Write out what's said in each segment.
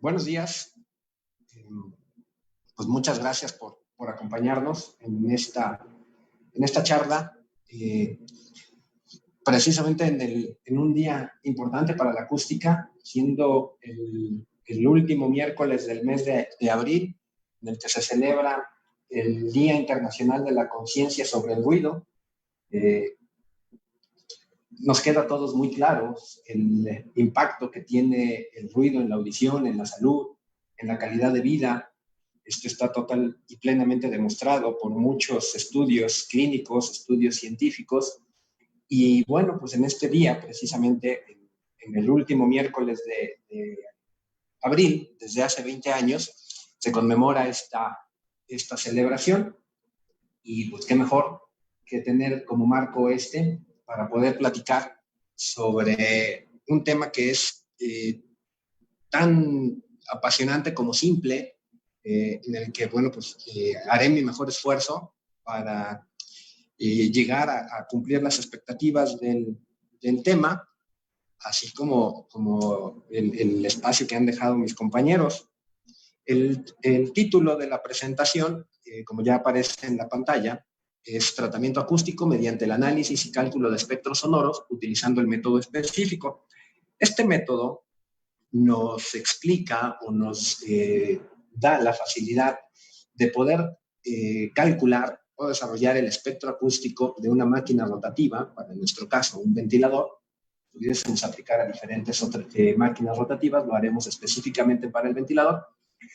Buenos días. Pues muchas gracias por acompañarnos en esta charla, precisamente en un día importante para la acústica, siendo el último miércoles del mes de abril, en el que se celebra el Día Internacional de la Conciencia sobre el Ruido. Nos queda a todos muy claro el impacto que tiene el ruido en la audición, en la salud, en la calidad de vida. Esto está total y plenamente demostrado por muchos estudios clínicos, estudios científicos. Y bueno, pues en este día, precisamente en el último miércoles de abril, desde hace 20 años, se conmemora esta celebración. Y pues qué mejor que tener como marco para poder platicar sobre un tema que es tan apasionante como simple, en el que, bueno, pues haré mi mejor esfuerzo para llegar a cumplir las expectativas del tema, así como el espacio que han dejado mis compañeros. El título de la presentación, como ya aparece en la pantalla, es Tratamiento acústico mediante el análisis y cálculo de espectros sonoros utilizando el método específico. Este método nos explica o nos da la facilidad de poder calcular o desarrollar el espectro acústico de una máquina rotativa, para en nuestro caso un ventilador. Pudiésemos aplicar a diferentes máquinas rotativas, lo haremos específicamente para el ventilador.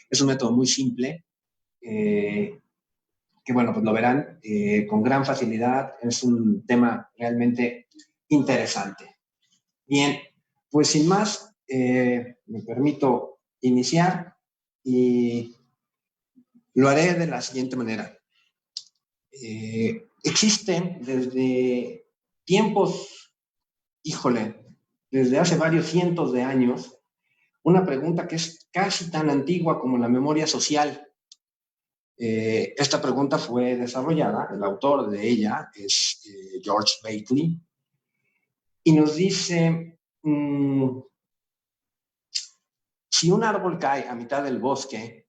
Es un método muy simple, que bueno, pues lo verán con gran facilidad. Es un tema realmente interesante. Bien, pues sin más, me permito iniciar y lo haré de la siguiente manera. Existen desde tiempos, desde hace varios cientos de años, una pregunta que es casi tan antigua como la memoria social. Esta pregunta fue desarrollada, el autor de ella es George Bailey, y nos dice, si un árbol cae a mitad del bosque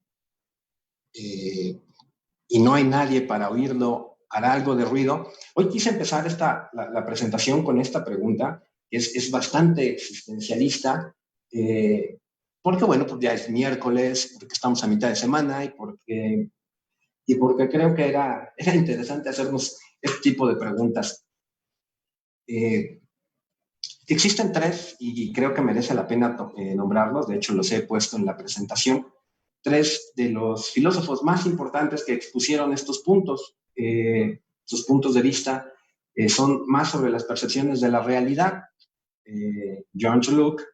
y no hay nadie para oírlo, ¿hará algo de ruido? Hoy quise empezar la presentación con esta pregunta, que es bastante existencialista, porque bueno, pues ya es miércoles, porque estamos a mitad de semana y porque creo que era interesante hacernos este tipo de preguntas. Existen tres, y creo que merece la pena nombrarlos, de hecho los he puesto en la presentación, tres de los filósofos más importantes que expusieron estos puntos. Sus puntos de vista son más sobre las percepciones de la realidad. John Locke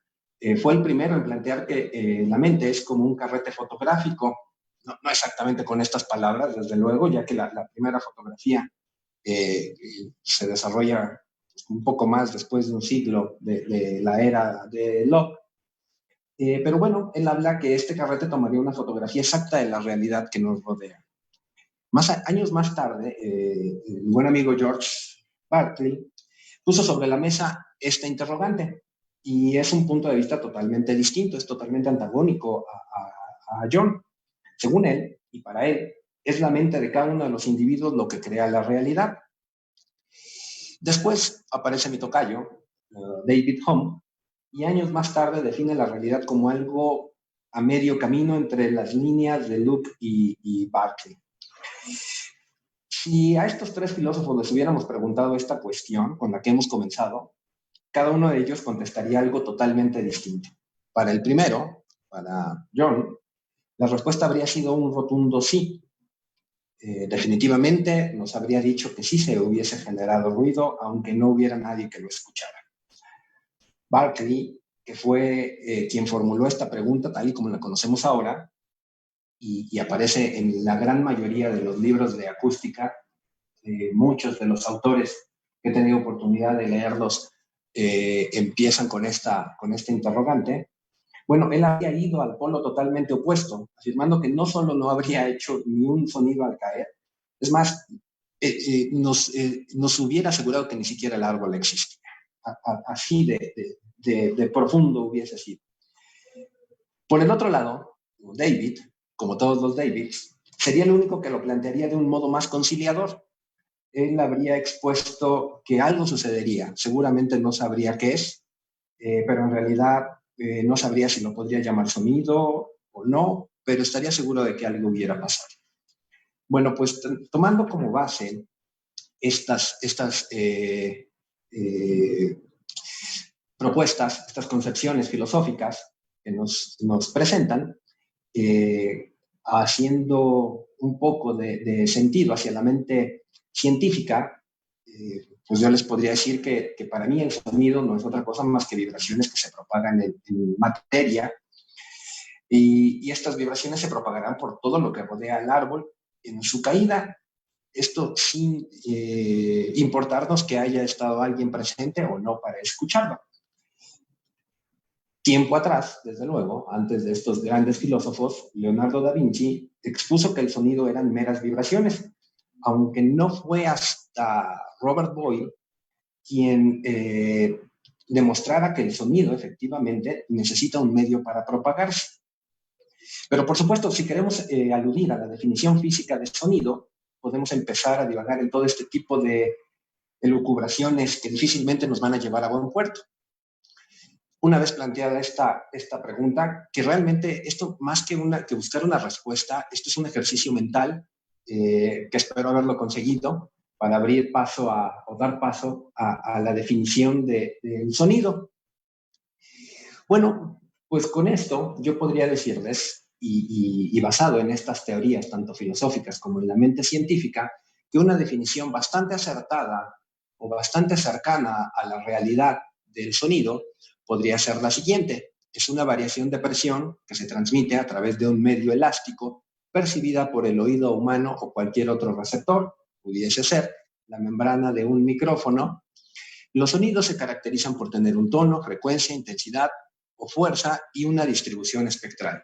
fue el primero en plantear que la mente es como un carrete fotográfico. No exactamente con estas palabras, desde luego, ya que la primera fotografía se desarrolla un poco más después de un siglo de la era de Locke. Pero bueno, él habla que este carrete tomaría una fotografía exacta de la realidad que nos rodea. Años más tarde, el buen amigo George Berkeley puso sobre la mesa esta interrogante, y es un punto de vista totalmente distinto, es totalmente antagónico a John. Según él, y para él, es la mente de cada uno de los individuos lo que crea la realidad. Después aparece mi tocayo, David Hume, y años más tarde define la realidad como algo a medio camino entre las líneas de Locke y Berkeley. Si a estos tres filósofos les hubiéramos preguntado esta cuestión con la que hemos comenzado, cada uno de ellos contestaría algo totalmente distinto. Para el primero, para John, la respuesta habría sido un rotundo sí. Definitivamente nos habría dicho que sí se hubiese generado ruido, aunque no hubiera nadie que lo escuchara. Berkeley, que fue quien formuló esta pregunta tal y como la conocemos ahora, y aparece en la gran mayoría de los libros de acústica, muchos de los autores que he tenido oportunidad de leerlos empiezan con esta interrogante. Bueno, él había ido al polo totalmente opuesto, afirmando que no solo no habría hecho ni un sonido al caer, es más, nos hubiera asegurado que ni siquiera el árbol existía. Así de profundo hubiese sido. Por el otro lado, David, como todos los Davids, sería el único que lo plantearía de un modo más conciliador. Él habría expuesto que algo sucedería. Seguramente no sabría qué es, pero en realidad no sabría si lo podría llamar sonido o no, pero estaría seguro de que algo hubiera pasado. Bueno, pues tomando como base estas propuestas, estas concepciones filosóficas que nos presentan, haciendo un poco de sentido hacia la mente científica, pues yo les podría decir que para mí el sonido no es otra cosa más que vibraciones que se propagan en materia, y estas vibraciones se propagarán por todo lo que rodea al árbol en su caída, esto sin importarnos que haya estado alguien presente o no para escucharlo. Tiempo atrás, desde luego, antes de estos grandes filósofos, Leonardo da Vinci expuso que el sonido eran meras vibraciones, aunque no fue hasta Robert Boyle quien demostrara que el sonido efectivamente necesita un medio para propagarse. Pero por supuesto, si queremos aludir a la definición física de sonido, podemos empezar a divagar en todo este tipo de elucubraciones que difícilmente nos van a llevar a buen puerto. Una vez planteada esta pregunta, que realmente esto, más que buscar una respuesta, esto es un ejercicio mental que espero haberlo conseguido para abrir paso o dar paso a la definición del sonido. Bueno, pues con esto yo podría decirles, y basado en estas teorías, tanto filosóficas como en la mente científica, que una definición bastante acertada o bastante cercana a la realidad del sonido podría ser la siguiente. Es una variación de presión que se transmite a través de un medio elástico percibida por el oído humano o cualquier otro receptor, pudiese ser la membrana de un micrófono. Los sonidos se caracterizan por tener un tono, frecuencia, intensidad o fuerza y una distribución espectral.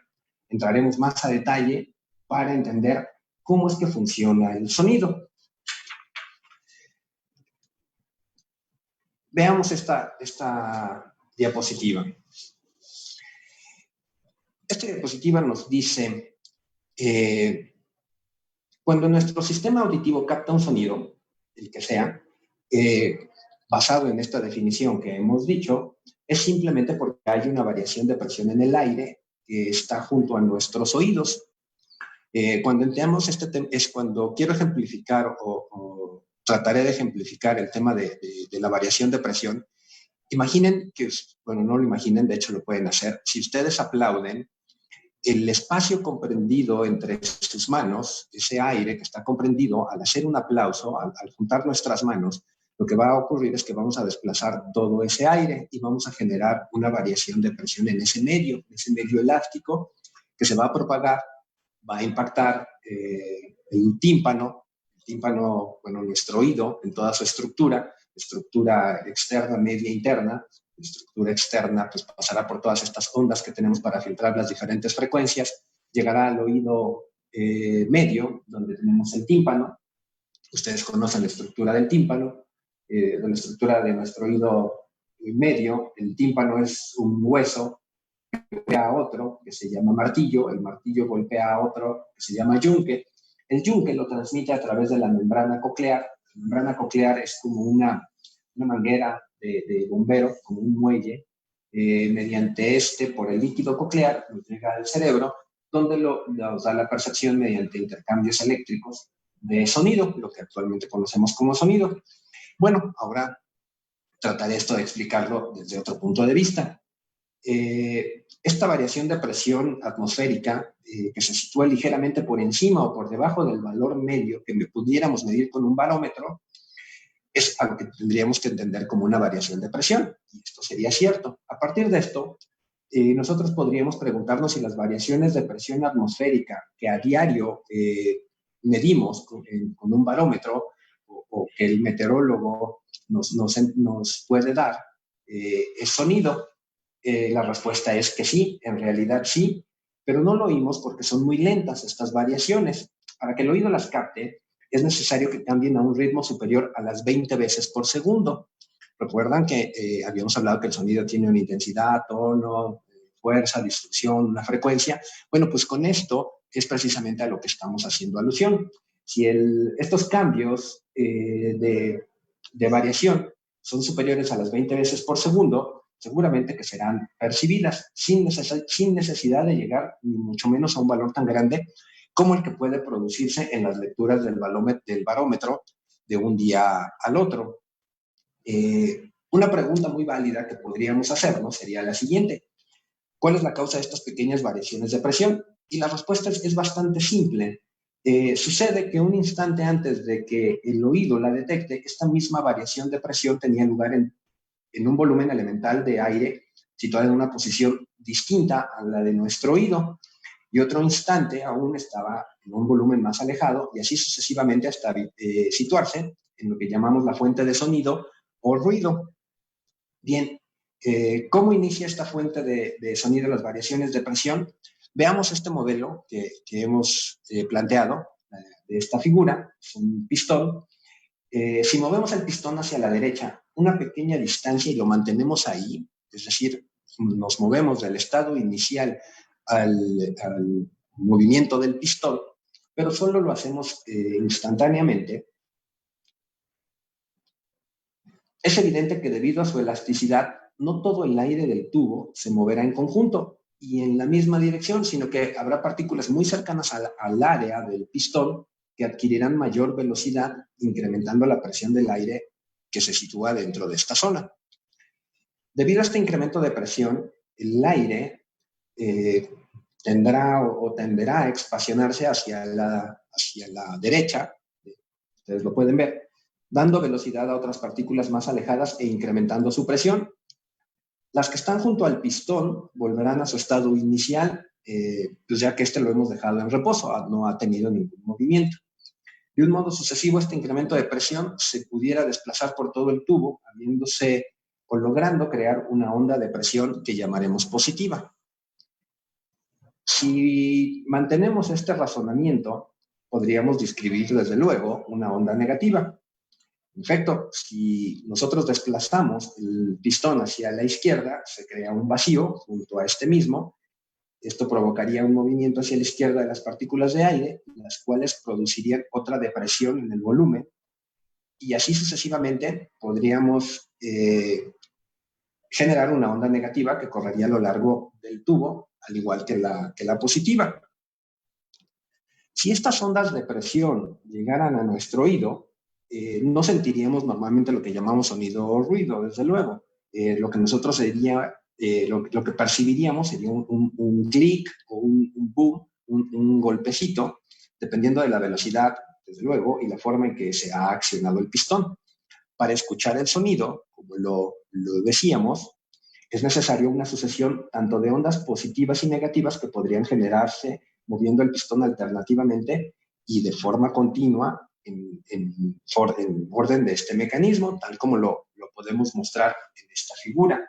Entraremos más a detalle para entender cómo es que funciona el sonido. Veamos esta diapositiva. Esta diapositiva nos dice, cuando nuestro sistema auditivo capta un sonido, el que sea, basado en esta definición que hemos dicho, es simplemente porque hay una variación de presión en el aire que está junto a nuestros oídos. Cuando entendemos este tema, es cuando quiero ejemplificar o trataré de ejemplificar el tema de la variación de presión. Imaginen que, bueno, no lo imaginen, de hecho lo pueden hacer. Si ustedes aplauden, el espacio comprendido entre sus manos, ese aire que está comprendido, al hacer un aplauso, al juntar nuestras manos, lo que va a ocurrir es que vamos a desplazar todo ese aire y vamos a generar una variación de presión en ese medio elástico que se va a propagar, va a impactar el tímpano, bueno, nuestro oído en toda su estructura externa, media, interna. La estructura externa pues pasará por todas estas ondas que tenemos para filtrar las diferentes frecuencias, llegará al oído medio, donde tenemos el tímpano. Ustedes conocen la estructura del tímpano, de la estructura de nuestro oído medio. El tímpano es un hueso que golpea a otro, que se llama martillo, el martillo golpea a otro, que se llama yunque. El yunque lo transmite a través de la membrana coclear. La membrana coclear es como una manguera de bombero, como un muelle, mediante por el líquido coclear, nos llega al cerebro, donde nos da la percepción mediante intercambios eléctricos de sonido, lo que actualmente conocemos como sonido. Bueno, ahora trataré esto de explicarlo desde otro punto de vista. Esta variación de presión atmosférica que se sitúa ligeramente por encima o por debajo del valor medio que pudiéramos medir con un barómetro es algo que tendríamos que entender como una variación de presión, y esto sería cierto. A partir de esto, nosotros podríamos preguntarnos si las variaciones de presión atmosférica que a diario medimos con un barómetro o que el meteorólogo nos puede dar es sonido. La respuesta es que sí, en realidad sí, pero no lo oímos porque son muy lentas estas variaciones. Para que el oído las capte, es necesario que cambien a un ritmo superior a las 20 veces por segundo. Recuerdan que habíamos hablado que el sonido tiene una intensidad, tono, fuerza, distorsión, una frecuencia. Bueno, pues con esto es precisamente a lo que estamos haciendo alusión. Si estos cambios de variación son superiores a las 20 veces por segundo, seguramente que serán percibidas sin necesidad de llegar ni mucho menos a un valor tan grande como el que puede producirse en las lecturas del barómetro de un día al otro. Una pregunta muy válida que podríamos hacernos sería la siguiente: ¿cuál es la causa de estas pequeñas variaciones de presión? Y la respuesta es bastante simple. Sucede que un instante antes de que el oído la detecte, esta misma variación de presión tenía lugar en un volumen elemental de aire situado en una posición distinta a la de nuestro oído, y otro instante aún estaba en un volumen más alejado, y así sucesivamente hasta situarse en lo que llamamos la fuente de sonido o ruido. Bien, ¿cómo inicia esta fuente de sonido las variaciones de presión? Veamos este modelo que hemos planteado de esta figura. Es un pistón. Si movemos el pistón hacia la derecha una pequeña distancia y lo mantenemos ahí, es decir, nos movemos del estado inicial al movimiento del pistón, pero solo lo hacemos instantáneamente, es evidente que debido a su elasticidad, no todo el aire del tubo se moverá en conjunto y en la misma dirección, sino que habrá partículas muy cercanas al área del pistón que adquirirán mayor velocidad, incrementando la presión del aire que se sitúa dentro de esta zona. Debido a este incremento de presión, el aire tendrá o tenderá a expansionarse hacia la derecha, ustedes lo pueden ver, dando velocidad a otras partículas más alejadas e incrementando su presión. Las que están junto al pistón volverán a su estado inicial, pues ya que este lo hemos dejado en reposo, no ha tenido ningún movimiento. De un modo sucesivo, este incremento de presión se pudiera desplazar por todo el tubo, habiéndose o logrando crear una onda de presión que llamaremos positiva. Si mantenemos este razonamiento, podríamos describir desde luego una onda negativa. En efecto, si nosotros desplazamos el pistón hacia la izquierda, se crea un vacío junto a este mismo. Esto provocaría un movimiento hacia la izquierda de las partículas de aire, las cuales producirían otra depresión en el volumen, y así sucesivamente podríamos generar una onda negativa que correría a lo largo del tubo, al igual que la positiva. Si estas ondas de presión llegaran a nuestro oído, no sentiríamos normalmente lo que llamamos sonido o ruido, desde luego. Lo que nosotros sería, lo que percibiríamos sería un clic o un boom, un golpecito, dependiendo de la velocidad, desde luego, y la forma en que se ha accionado el pistón. Para escuchar el sonido, como lo decíamos, es necesario una sucesión tanto de ondas positivas y negativas que podrían generarse moviendo el pistón alternativamente y de forma continua en orden de este mecanismo, tal como lo podemos mostrar en esta figura.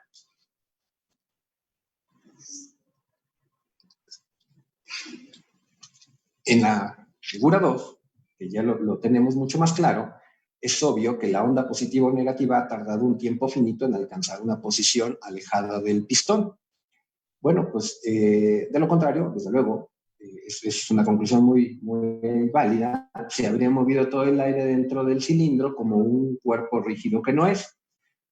En la figura 2, que ya lo tenemos mucho más claro, es obvio que la onda positiva o negativa ha tardado un tiempo finito en alcanzar una posición alejada del pistón. Bueno, pues de lo contrario, desde luego, es una conclusión muy válida. Se habría movido todo el aire dentro del cilindro como un cuerpo rígido que no es.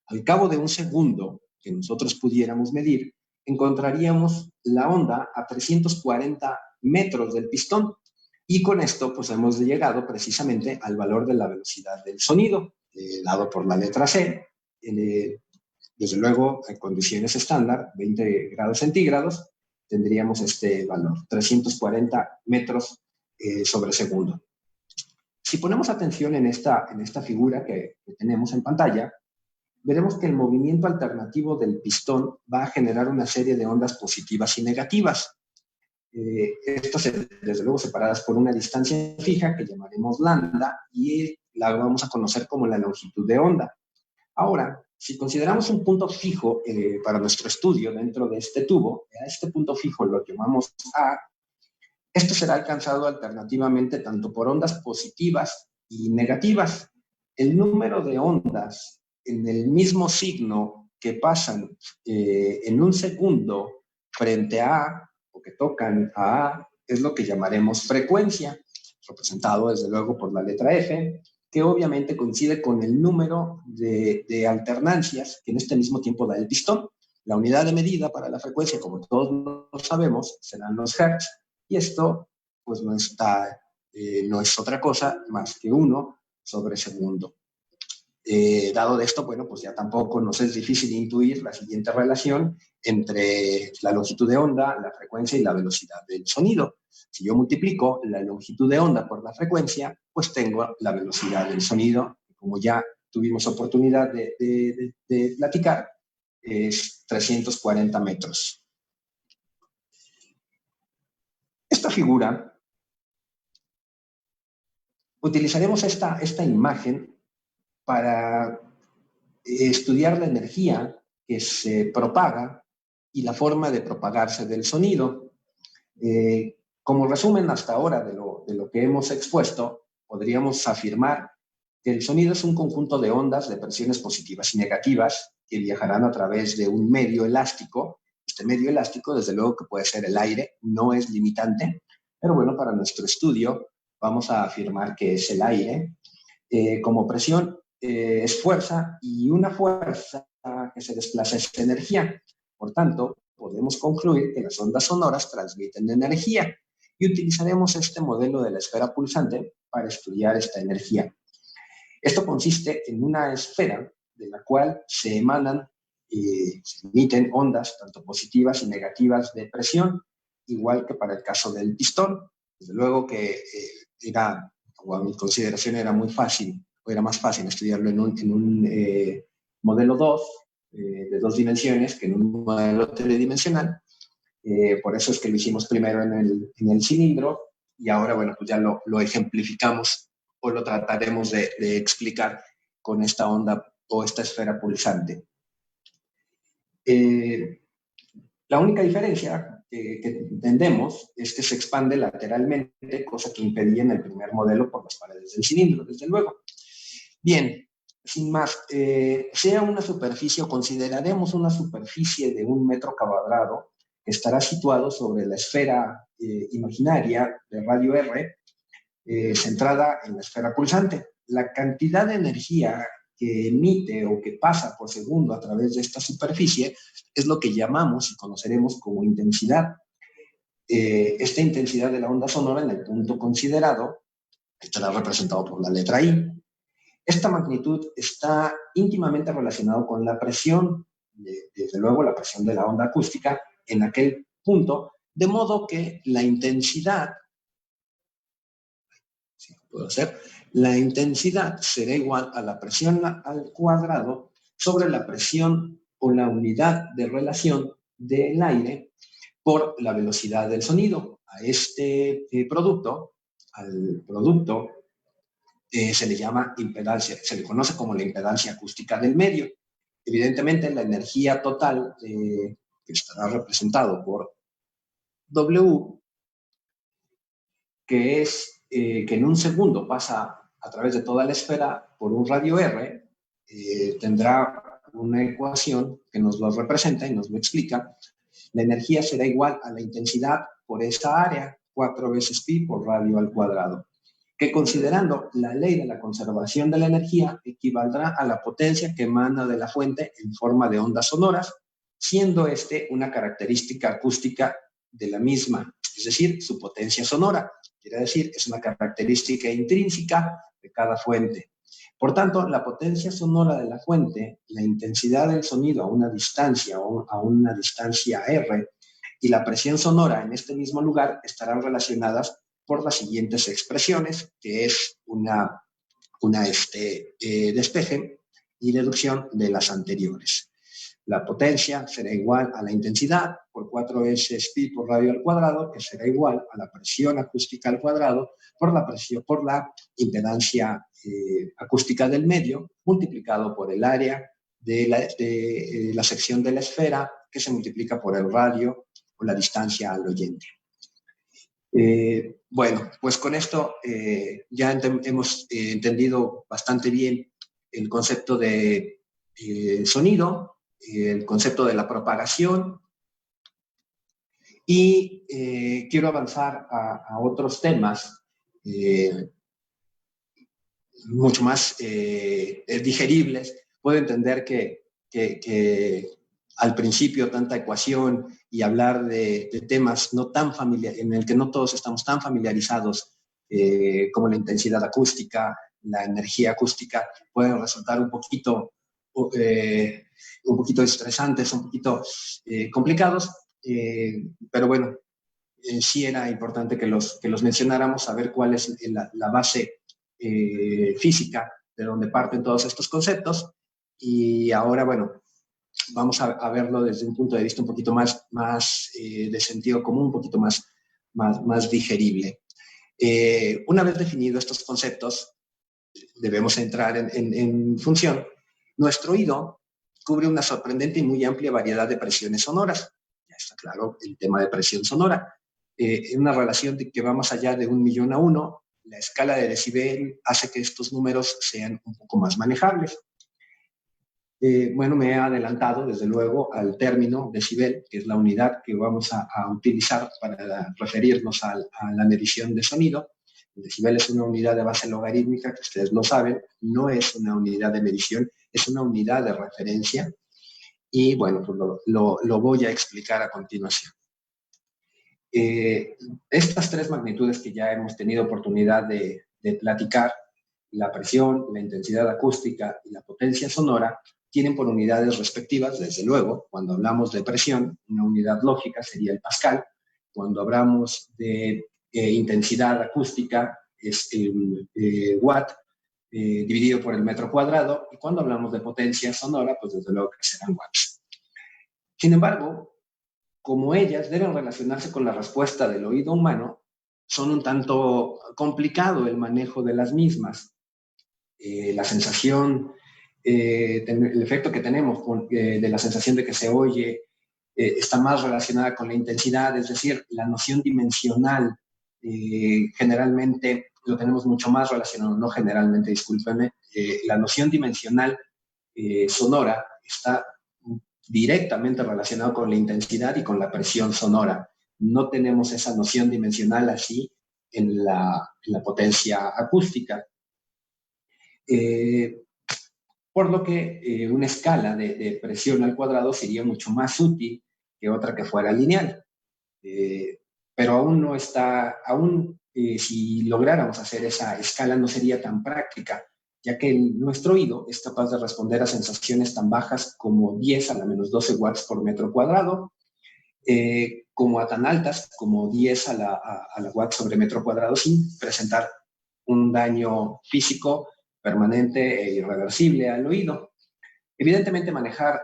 Al cabo de un segundo que nosotros pudiéramos medir, encontraríamos la onda a 340 metros del pistón. Y con esto, pues hemos llegado precisamente al valor de la velocidad del sonido, dado por la letra C. Desde luego, en condiciones estándar, 20 grados centígrados, tendríamos este valor, 340 metros sobre segundo. Si ponemos atención en esta figura que tenemos en pantalla, veremos que el movimiento alternativo del pistón va a generar una serie de ondas positivas y negativas. Estas, desde luego, separadas por una distancia fija que llamaremos lambda y la vamos a conocer como la longitud de onda. Ahora, si consideramos un punto fijo para nuestro estudio dentro de este tubo, a este punto fijo lo llamamos A, esto será alcanzado alternativamente tanto por ondas positivas y negativas. El número de ondas en el mismo signo que pasan en un segundo frente a A, o que tocan a A, es lo que llamaremos frecuencia, representado desde luego por la letra F, que obviamente coincide con el número de alternancias que en este mismo tiempo da el pistón. La unidad de medida para la frecuencia, como todos lo sabemos, serán los hertz, y esto pues no es otra cosa más que 1/segundo. Dado de esto, bueno, pues ya tampoco nos es difícil intuir la siguiente relación entre la longitud de onda, la frecuencia y la velocidad del sonido. Si yo multiplico la longitud de onda por la frecuencia, pues tengo la velocidad del sonido. Como ya tuvimos oportunidad de platicar, es 340 metros. Esta figura, utilizaremos esta imagen para estudiar la energía que se propaga y la forma de propagarse del sonido. Como resumen hasta ahora de lo que hemos expuesto, podríamos afirmar que el sonido es un conjunto de ondas de presiones positivas y negativas que viajarán a través de un medio elástico. Este medio elástico, desde luego que puede ser el aire, no es limitante, pero bueno, para nuestro estudio vamos a afirmar que es el aire. Como presión es fuerza, y una fuerza que se desplaza es energía. Por tanto, podemos concluir que las ondas sonoras transmiten energía, y utilizaremos este modelo de la esfera pulsante para estudiar esta energía. Esto consiste en una esfera de la cual se emiten ondas tanto positivas y negativas de presión, igual que para el caso del pistón. Desde luego que a mi consideración era muy fácil, o era más fácil estudiarlo en un modelo 2, de 2 dimensiones, que en un modelo tridimensional. Por eso es que lo hicimos primero en el cilindro, y ahora, bueno, pues ya lo ejemplificamos, o lo trataremos de explicar con esta onda o esta esfera pulsante. La única diferencia que entendemos es que se expande lateralmente, cosa que impedía en el primer modelo por las paredes del cilindro, desde luego. Bien, sin más, sea una superficie, o consideraremos una superficie de 1 metro cuadrado, que estará situado sobre la esfera imaginaria de radio R, centrada en la esfera pulsante. La cantidad de energía que emite o que pasa por segundo a través de esta superficie es lo que llamamos y conoceremos como intensidad. Esta intensidad de la onda sonora en el punto considerado estará representado por la letra I. Esta magnitud está íntimamente relacionada con la presión, desde luego la presión de la onda acústica en aquel punto, de modo que la intensidad, si lo puedo hacer, la intensidad será igual a la presión al cuadrado sobre la presión o la unidad de relación del aire por la velocidad del sonido. A este producto, al producto, se le llama impedancia, se le conoce como la impedancia acústica del medio. Evidentemente, la energía total, que estará representado por W, que es que en un segundo pasa a través de toda la esfera por un radio R, tendrá una ecuación que nos lo representa y nos lo explica. La energía será igual a la intensidad por esa área, 4 veces pi por radio al cuadrado, que, considerando la ley de la conservación de la energía, equivaldrá a la potencia que emana de la fuente en forma de ondas sonoras, siendo este una característica acústica de la misma, es decir, su potencia sonora. Quiere decir, es una característica intrínseca de cada fuente. Por tanto, la potencia sonora de la fuente, la intensidad del sonido a una distancia o a una distancia R, y la presión sonora en este mismo lugar estarán relacionadas por las siguientes expresiones, que es una despeje y deducción de las anteriores. La potencia será igual a la intensidad por 4 veces pi por radio al cuadrado, que será igual a la presión acústica al cuadrado por la impedancia acústica del medio, multiplicado por el área de la sección de la esfera, que se multiplica por el radio o la distancia al oyente. Bueno, pues con esto ya hemos entendido bastante bien el concepto de sonido, el concepto de la propagación, Y quiero avanzar a otros temas mucho más digeribles. Puedo entender que al principio tanta ecuación y hablar de temas no tan en el que no todos estamos tan familiarizados, como la intensidad acústica, la energía acústica, pueden resultar un poquito estresantes, un poquito complicados, pero bueno, sí era importante que los mencionáramos, saber cuál es la base física de donde parten todos estos conceptos. Y ahora, bueno, vamos a verlo desde un punto de vista un poquito más de sentido común, un poquito más digerible. Una vez definidos estos conceptos, debemos entrar en función. Nuestro oído cubre una sorprendente y muy amplia variedad de presiones sonoras. Ya está claro el tema de presión sonora. En una relación que va más allá de 1.000.000 a 1, la escala de decibel hace que estos números sean un poco más manejables. Bueno, me he adelantado, desde luego, al término decibel, que es la unidad que vamos a utilizar para referirnos a la medición de sonido. El decibel es una unidad de base logarítmica, que ustedes lo saben, no es una unidad de medición, es una unidad de referencia. Y bueno, pues lo voy a explicar a continuación. Estas tres magnitudes que ya hemos tenido oportunidad de platicar, la presión, la intensidad acústica y la potencia sonora, tienen por unidades respectivas, desde luego. Cuando hablamos de presión, una unidad lógica sería el pascal. Cuando hablamos de intensidad acústica, es el watt dividido por el metro cuadrado. Y cuando hablamos de potencia sonora, pues desde luego que serán watts. Sin embargo, como ellas deben relacionarse con la respuesta del oído humano, son un tanto complicado el manejo de las mismas. La sensación, el efecto que tenemos de la sensación de que se oye está más relacionada con la intensidad, es decir, la noción dimensional generalmente lo tenemos mucho más relacionado, no generalmente, discúlpenme, la noción dimensional sonora está directamente relacionado con la intensidad y con la presión sonora. No tenemos esa noción dimensional así en la potencia acústica. Por lo que una escala de presión al cuadrado sería mucho más útil que otra que fuera lineal. Pero aún no está, si lográramos hacer esa escala no sería tan práctica, ya que nuestro oído es capaz de responder a sensaciones tan bajas como 10 a la menos 12 watts por metro cuadrado, como a tan altas como 10 a la watts sobre metro cuadrado, sin presentar un daño físico permanente e irreversible al oído. Evidentemente, manejar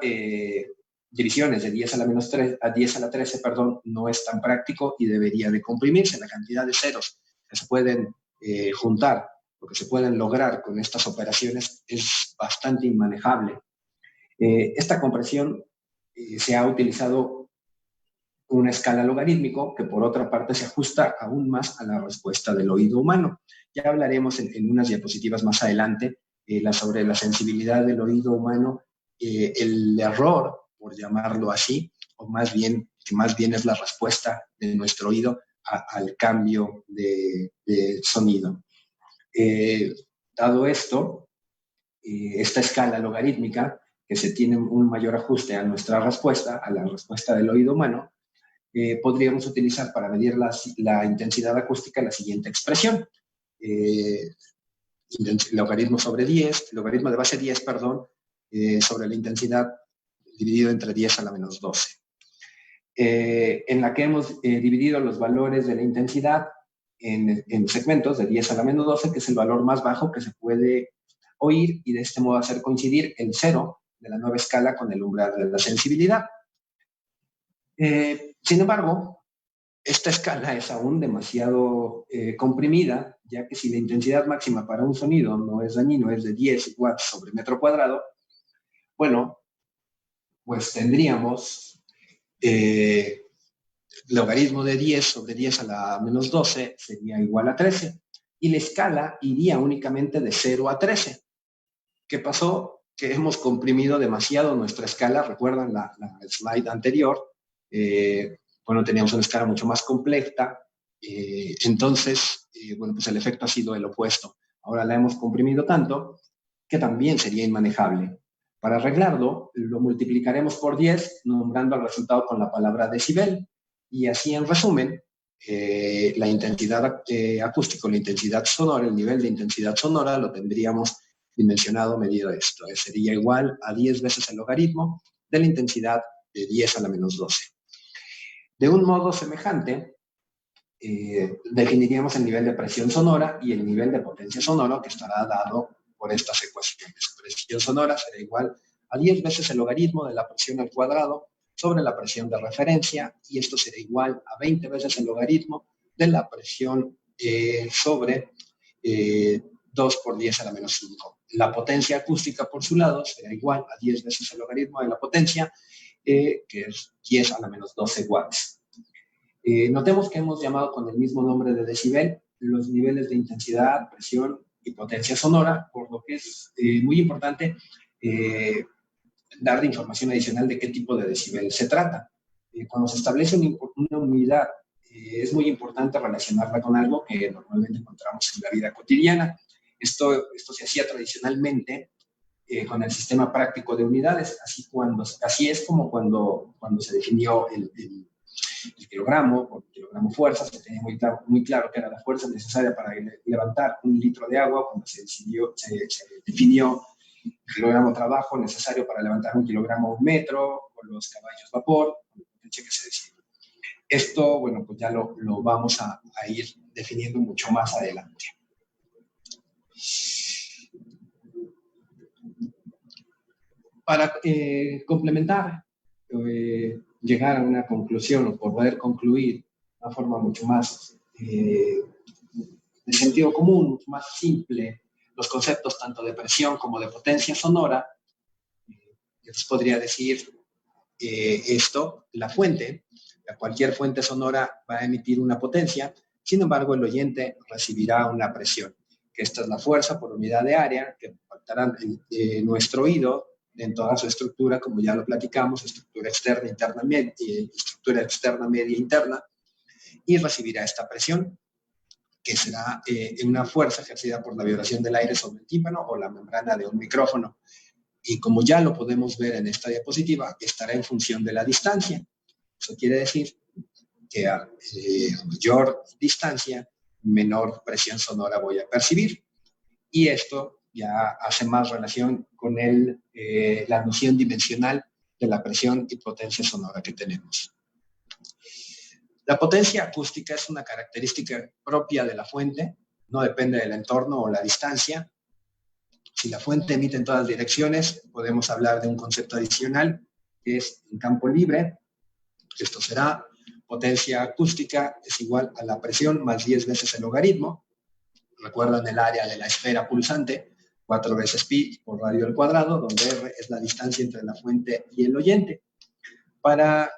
divisiones de 10 a la menos 3, a 10 a la 13, perdón, no es tan práctico y debería de comprimirse. La cantidad de ceros que se pueden juntar, lo que se pueden lograr con estas operaciones es bastante inmanejable. Esta compresión se ha utilizado una escala logarítmico que por otra parte se ajusta aún más a la respuesta del oído humano. Ya hablaremos en unas diapositivas más adelante sobre la sensibilidad del oído humano, el error, por llamarlo así, o que más bien es la respuesta de nuestro oído al cambio de sonido. Dado esto, esta escala logarítmica, que se tiene un mayor ajuste a nuestra respuesta, a la respuesta del oído humano, podríamos utilizar para medir la intensidad acústica la siguiente expresión. Logaritmo de base 10, perdón, sobre la intensidad dividido entre 10 a la menos 12. En la que hemos dividido los valores de la intensidad en segmentos de 10 a la menos 12, que es el valor más bajo que se puede oír, y de este modo hacer coincidir el 0 de la nueva escala con el umbral de la sensibilidad. Sin embargo, esta escala es aún demasiado comprimida, ya que si la intensidad máxima para un sonido no es dañino, es de 10 watts sobre metro cuadrado, bueno, pues tendríamos logaritmo de 10 sobre 10 a la menos 12 sería igual a 13, y la escala iría únicamente de 0 a 13. ¿Qué pasó? Que hemos comprimido demasiado nuestra escala. Recuerdan la slide anterior, Bueno, teníamos una escala mucho más compleja, entonces, bueno, pues el efecto ha sido el opuesto. Ahora la hemos comprimido tanto que también sería inmanejable. Para arreglarlo, lo multiplicaremos por 10, nombrando al resultado con la palabra decibel, y así en resumen, la intensidad acústica, la intensidad sonora, el nivel de intensidad sonora lo tendríamos dimensionado, medido esto. Sería igual a 10 veces el logaritmo de la intensidad de 10 a la menos 12. De un modo semejante, definiríamos el nivel de presión sonora y el nivel de potencia sonora que estará dado por estas ecuaciones. Presión sonora será igual a 10 veces el logaritmo de la presión al cuadrado sobre la presión de referencia, y esto será igual a 20 veces el logaritmo de la presión sobre 2 por 10 a la menos 5. La potencia acústica, por su lado, será igual a 10 veces el logaritmo de la potencia, que es 10 a la menos 12 watts. Notemos que hemos llamado con el mismo nombre de decibel los niveles de intensidad, presión y potencia sonora, por lo que es muy importante dar información adicional de qué tipo de decibel se trata. Cuando se establece una unidad, es muy importante relacionarla con algo que normalmente encontramos en la vida cotidiana. Esto se hacía tradicionalmente con el sistema práctico de unidades, así es como cuando se definió el kilogramo, por kilogramo fuerza, se tenía muy claro que era la fuerza necesaria para levantar 1 litro de agua, cuando se definió el kilogramo trabajo necesario para levantar 1 kilogramo a 1 metro, con los caballos vapor, con la potencia que se decidió. Esto, bueno, pues ya lo vamos a ir definiendo mucho más adelante. Para complementar, llegar a una conclusión o poder concluir de una forma mucho más de sentido común, mucho más simple, los conceptos tanto de presión como de potencia sonora, yo les podría decir esto: la fuente, cualquier fuente sonora va a emitir una potencia, sin embargo el oyente recibirá una presión, que esta es la fuerza por unidad de área que impactará nuestro oído en toda su estructura, como ya lo platicamos, estructura externa, interna, estructura externa, media, interna, y recibirá esta presión, que será una fuerza ejercida por la vibración del aire sobre el tímpano o la membrana de un micrófono. Y como ya lo podemos ver en esta diapositiva, estará en función de la distancia. Eso quiere decir que a mayor distancia, menor presión sonora voy a percibir. Y esto ya hace más relación con la noción dimensional de la presión y potencia sonora que tenemos. La potencia acústica es una característica propia de la fuente, no depende del entorno o la distancia. Si la fuente emite en todas direcciones, podemos hablar de un concepto adicional, que es en campo libre. Esto será potencia acústica es igual a la presión más 10 veces el logaritmo. Recuerdan el área de la esfera pulsante, 4 veces pi por radio al cuadrado, donde R es la distancia entre la fuente y el oyente. Para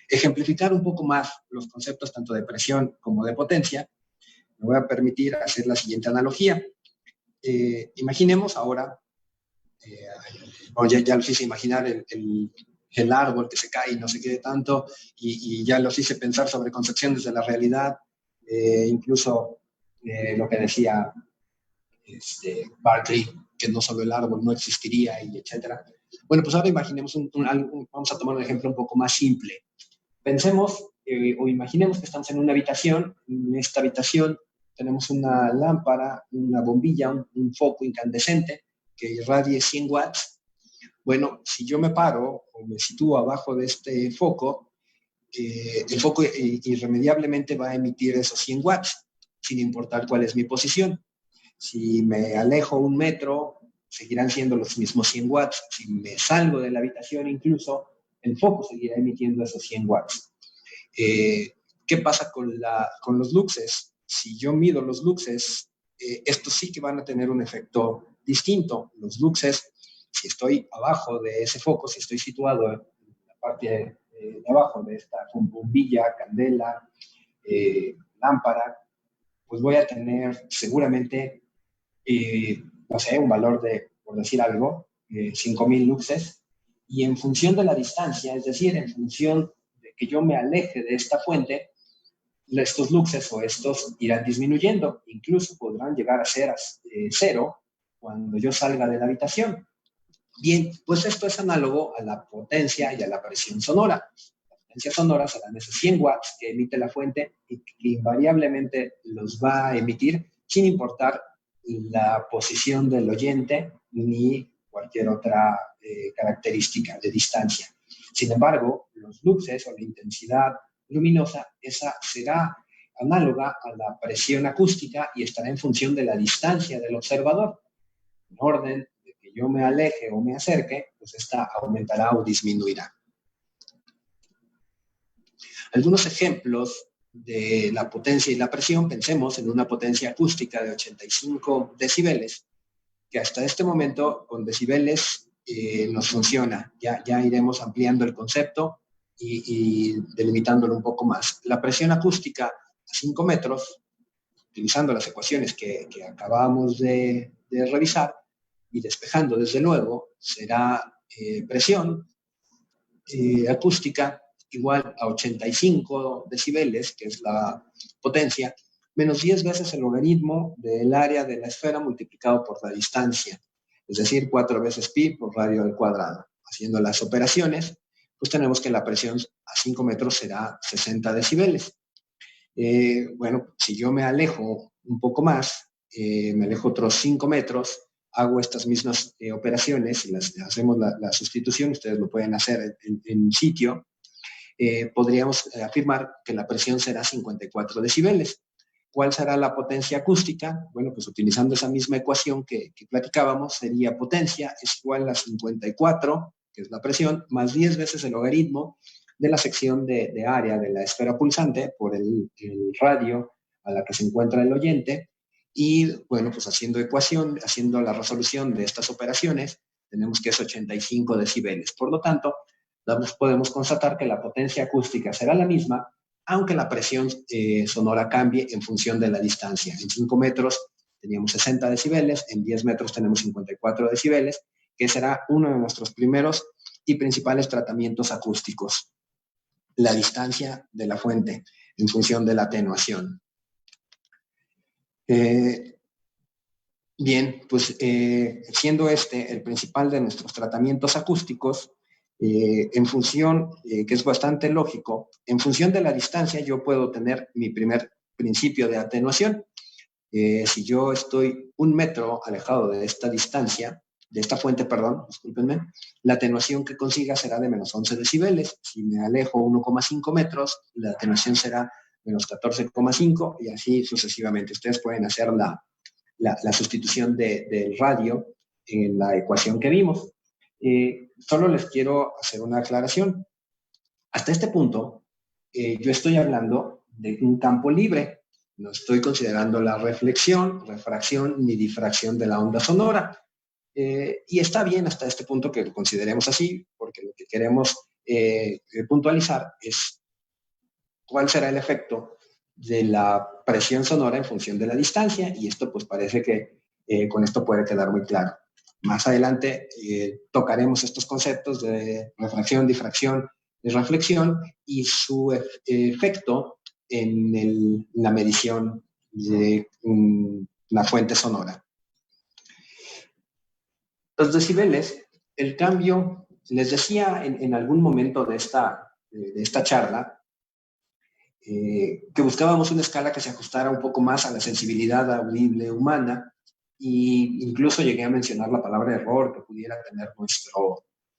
ejemplificar un poco más los conceptos tanto de presión como de potencia, me voy a permitir hacer la siguiente analogía. Imaginemos ahora, ya los hice imaginar el árbol que se cae y no sé qué tanto, y ya los hice pensar sobre concepciones de la realidad, incluso lo que decía Berkeley, que no solo el árbol no existiría, y etcétera. Bueno, pues ahora imaginemos vamos a tomar un ejemplo un poco más simple. Pensemos o imaginemos que estamos en una habitación. En esta habitación tenemos una lámpara, una bombilla, un foco incandescente que irradie 100 watts. Bueno, si yo me paro o me sitúo abajo de este foco, el foco irremediablemente va a emitir esos 100 watts, sin importar cuál es mi posición. Si me alejo 1 metro, seguirán siendo los mismos 100 watts. Si me salgo de la habitación incluso, el foco seguirá emitiendo esos 100 watts. ¿Qué pasa con los luxes? Si yo mido los luxes, estos sí que van a tener un efecto distinto. Los luxes, si estoy abajo de ese foco, si estoy situado en la parte de abajo de esta bombilla, candela, lámpara, pues voy a tener seguramente, no sé, un valor de, por decir algo, 5.000 luxes, y en función de la distancia, es decir, en función de que yo me aleje de esta fuente, estos luxes o estos irán disminuyendo, incluso podrán llegar a ser cero cuando yo salga de la habitación. Bien, pues esto es análogo a la potencia y a la presión sonora. La potencia sonora serán esos 100 watts que emite la fuente y que invariablemente los va a emitir sin importar la posición del oyente ni cualquier otra característica de distancia. Sin embargo, los luxes o la intensidad luminosa, esa será análoga a la presión acústica y estará en función de la distancia del observador. En orden de que yo me aleje o me acerque, pues esta aumentará o disminuirá. Algunos ejemplos de la potencia y la presión, pensemos en una potencia acústica de 85 decibeles, que hasta este momento con decibeles nos funciona. Ya iremos ampliando el concepto y delimitándolo un poco más. La presión acústica a 5 metros, utilizando las ecuaciones que acabamos de revisar y despejando desde luego, será presión acústica igual a 85 decibeles, que es la potencia, menos 10 veces el logaritmo del área de la esfera multiplicado por la distancia, es decir, 4 veces pi por radio al cuadrado. Haciendo las operaciones, pues tenemos que la presión a 5 metros será 60 decibeles. Bueno, si yo me alejo un poco más, me alejo otros 5 metros, hago estas mismas operaciones y hacemos la sustitución, ustedes lo pueden hacer en sitio, podríamos afirmar que la presión será 54 decibeles. ¿Cuál será la potencia acústica? Bueno, pues utilizando esa misma ecuación que platicábamos, sería potencia es igual a 54, que es la presión, más 10 veces el logaritmo de la sección de área de la esfera pulsante por el radio a la que se encuentra el oyente. Y bueno, pues haciendo la resolución de estas operaciones, tenemos que es 85 decibeles. Por lo tanto, podemos constatar que la potencia acústica será la misma, aunque la presión sonora cambie en función de la distancia. En 5 metros teníamos 60 decibeles, en 10 metros tenemos 54 decibeles, que será uno de nuestros primeros y principales tratamientos acústicos. La distancia de la fuente en función de la atenuación. Bien, pues siendo este el principal de nuestros tratamientos acústicos, en función, que es bastante lógico, en función de la distancia yo puedo tener mi primer principio de atenuación. Si yo estoy 1 metro alejado de esta distancia, de esta fuente, perdón, discúlpenme, la atenuación que consiga será de menos 11 decibeles. Si me alejo 1,5 metros, la atenuación será menos 14,5 y así sucesivamente. Ustedes pueden hacer la sustitución del radio en la ecuación que vimos. Solo les quiero hacer una aclaración. Hasta este punto, yo estoy hablando de un campo libre. No estoy considerando la reflexión, refracción ni difracción de la onda sonora. Y está bien hasta este punto que lo consideremos así, porque lo que queremos puntualizar es cuál será el efecto de la presión sonora en función de la distancia, y esto pues parece que con esto puede quedar muy claro. Más adelante tocaremos estos conceptos de refracción, difracción y reflexión y su efecto en la medición de la fuente sonora. Los decibeles, el cambio, les decía en algún momento de esta charla, que buscábamos una escala que se ajustara un poco más a la sensibilidad audible humana, e incluso llegué a mencionar la palabra error que pudiera tener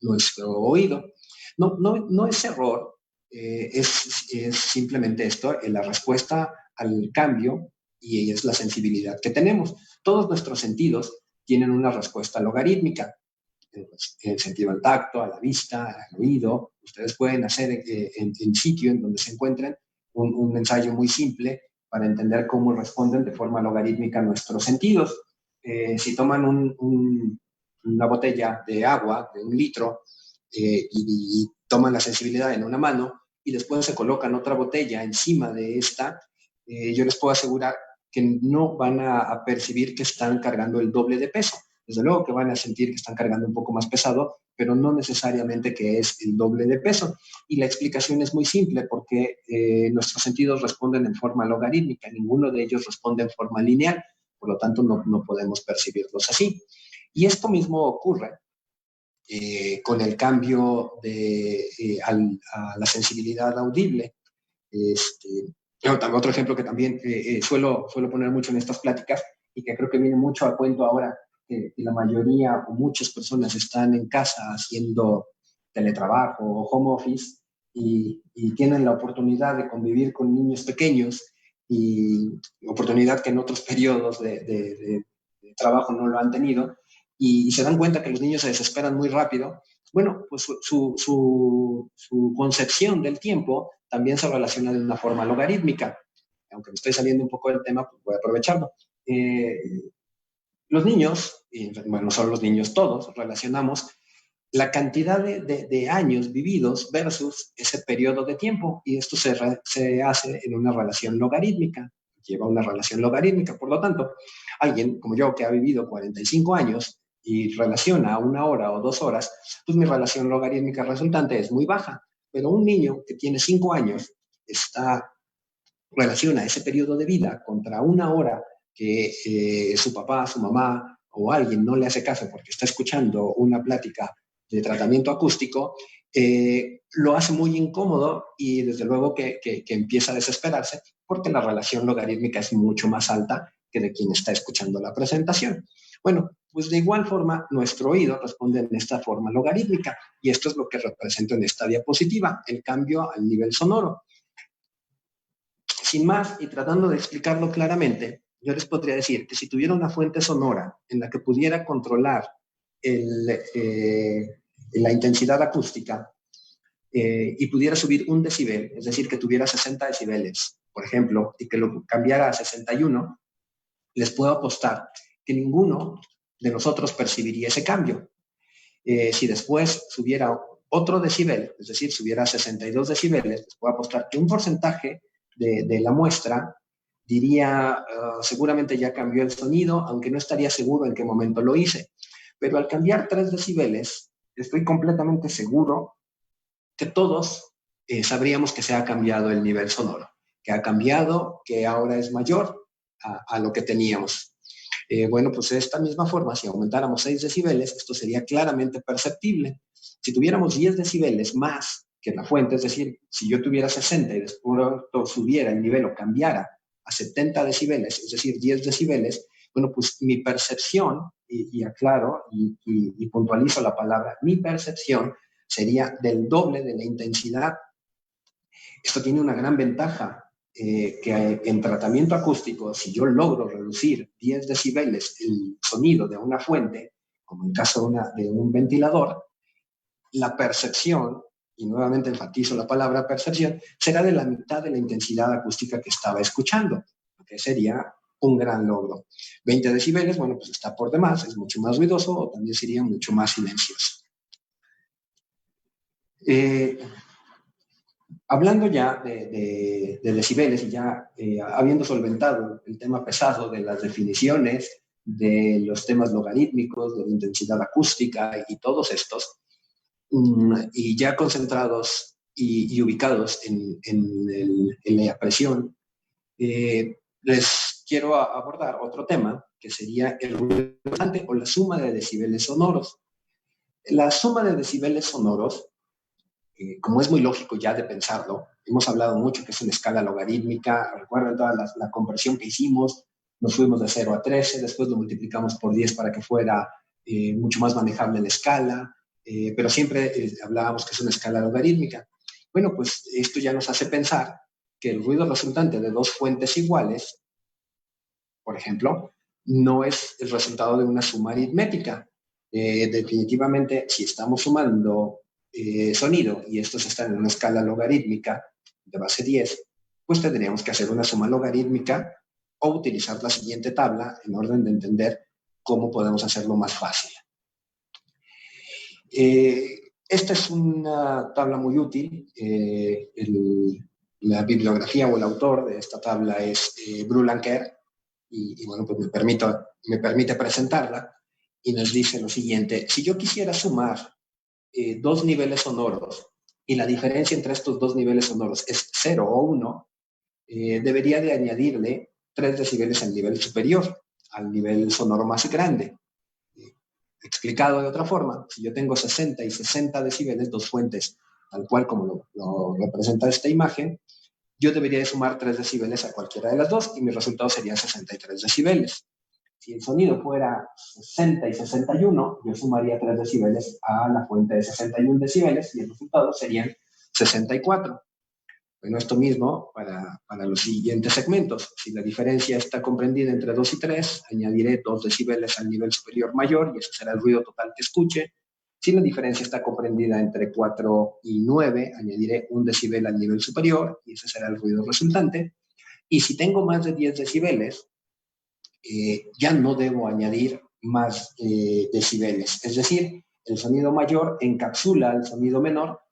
nuestro oído. No es error, es simplemente esto, la respuesta al cambio, y es la sensibilidad que tenemos. Todos nuestros sentidos tienen una respuesta logarítmica, en sentido al tacto, a la vista, al oído. Ustedes pueden hacer en sitio en donde se encuentren un ensayo muy simple para entender cómo responden de forma logarítmica nuestros sentidos. Si toman una botella de agua de 1 litro y toman la sensibilidad en una mano y después se colocan otra botella encima de esta, yo les puedo asegurar que no van a percibir que están cargando el doble de peso. Desde luego que van a sentir que están cargando un poco más pesado, pero no necesariamente que es el doble de peso. Y la explicación es muy simple porque nuestros sentidos responden en forma logarítmica, ninguno de ellos responde en forma lineal, por lo tanto no podemos percibirlos así. Y esto mismo ocurre con el cambio a la sensibilidad audible. Otro ejemplo que también suelo poner mucho en estas pláticas y que creo que viene mucho a cuento ahora que la mayoría o muchas personas están en casa haciendo teletrabajo o home office y tienen la oportunidad de convivir con niños pequeños y oportunidad que en otros periodos de trabajo no lo han tenido y se dan cuenta que los niños se desesperan muy rápido. Bueno, pues su concepción del tiempo también se relaciona de una forma logarítmica. Aunque me estoy saliendo un poco del tema, pues voy a aprovecharlo. Los niños, y bueno, no solo los niños, todos relacionamos la cantidad de años vividos versus ese periodo de tiempo, y esto se hace en una relación logarítmica, lleva una relación logarítmica. Por lo tanto, alguien como yo que ha vivido 45 años y relaciona 1 hora o 2 horas, pues mi relación logarítmica resultante es muy baja. Pero un niño que tiene 5 años relaciona ese periodo de vida contra 1 hora que su papá, su mamá o alguien no le hace caso porque está escuchando una plática de tratamiento acústico, lo hace muy incómodo y desde luego que empieza a desesperarse porque la relación logarítmica es mucho más alta que de quien está escuchando la presentación. Bueno, pues de igual forma nuestro oído responde en esta forma logarítmica y esto es lo que represento en esta diapositiva, el cambio al nivel sonoro. Sin más, y tratando de explicarlo claramente, yo les podría decir que si tuviera una fuente sonora en la que pudiera controlar la intensidad acústica y pudiera subir 1 decibel, es decir, que tuviera 60 decibeles, por ejemplo, y que lo cambiara a 61, les puedo apostar que ninguno de nosotros percibiría ese cambio. Si después subiera otro decibel, es decir, subiera 62 decibeles, les puedo apostar que un porcentaje de la muestra diría, seguramente ya cambió el sonido, aunque no estaría seguro en qué momento lo hice. Pero al cambiar 3 decibeles, estoy completamente seguro que todos sabríamos que se ha cambiado el nivel sonoro, que ha cambiado, que ahora es mayor a lo que teníamos. Bueno, pues de esta misma forma, si aumentáramos 6 decibeles, esto sería claramente perceptible. Si tuviéramos 10 decibeles más que la fuente, es decir, si yo tuviera 60 y después subiera el nivel o cambiara a 70 decibeles, es decir, 10 decibeles, bueno, pues mi percepción, y aclaro y puntualizo la palabra, mi percepción sería del doble de la intensidad. Esto tiene una gran ventaja, que en tratamiento acústico, si yo logro reducir 10 decibeles el sonido de una fuente, como en caso de un ventilador, la percepción, y nuevamente enfatizo la palabra percepción, será de la mitad de la intensidad acústica que estaba escuchando, que sería un gran logro. 20 decibeles, bueno, pues está por demás, es mucho más ruidoso o también sería mucho más silencioso. Hablando ya de decibeles y ya habiendo solventado el tema pesado de las definiciones, de los temas logarítmicos, de la intensidad acústica y todos estos, y ya concentrados y ubicados en la presión, les quiero abordar otro tema que sería el ruido constante o la suma de decibeles sonoros. La suma de decibeles sonoros, como es muy lógico ya de pensarlo, hemos hablado mucho que es una escala logarítmica, recuerden toda la conversión que hicimos, nos fuimos de 0 a 13, después lo multiplicamos por 10 para que fuera mucho más manejable la escala, pero siempre hablábamos que es una escala logarítmica. Bueno, pues esto ya nos hace pensar que el ruido resultante de dos fuentes iguales, por ejemplo, no es el resultado de una suma aritmética. Definitivamente, si estamos sumando sonido y estos están en una escala logarítmica de base 10, pues tendríamos que hacer una suma logarítmica o utilizar la siguiente tabla en orden de entender cómo podemos hacerlo más fácil. Esta es una tabla muy útil. La bibliografía o el autor de esta tabla es Brulanger y bueno, pues me permite presentarla y nos dice lo siguiente: si yo quisiera sumar dos niveles sonoros y la diferencia entre estos dos niveles sonoros es 0 o 1, debería de añadirle 3 decibeles al nivel superior, al nivel sonoro más grande. Explicado de otra forma, si yo tengo 60 y 60 decibeles, dos fuentes, tal cual como lo representa esta imagen, yo debería de sumar 3 decibeles a cualquiera de las dos y mi resultado sería 63 decibeles. Si el sonido fuera 60 y 61, yo sumaría 3 decibeles a la fuente de 61 decibeles y el resultado serían 64. Bueno, esto mismo para los siguientes segmentos. Si la diferencia está comprendida entre 2 y 3, añadiré 2 decibeles al nivel superior mayor y ese será el ruido total que escuche. Si la diferencia está comprendida entre 4 y 9, añadiré 1 decibel al nivel superior y ese será el ruido resultante. Y si tengo más de 10 decibeles, ya no debo añadir más decibeles. Es decir, el sonido mayor encapsula el sonido menor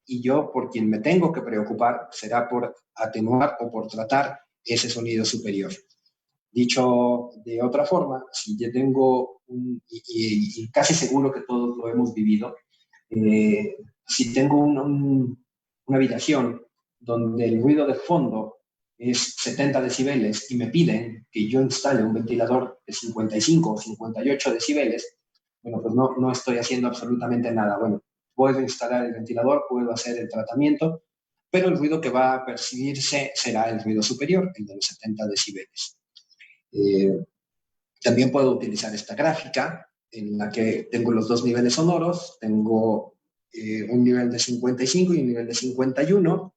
y yo por quien me tengo que preocupar será por atenuar o por tratar ese sonido superior. Dicho de otra forma, si yo tengo, y casi seguro que todos lo hemos vivido, si tengo una habitación donde el ruido de fondo es 70 decibeles y me piden que yo instale un ventilador de 55 o 58 decibeles, bueno, pues no estoy haciendo absolutamente nada. Bueno, puedo instalar el ventilador, puedo hacer el tratamiento, pero el ruido que va a percibirse será el ruido superior, el de los 70 decibeles. También puedo utilizar esta gráfica en la que tengo los dos niveles sonoros, tengo un nivel de 55 y un nivel de 51.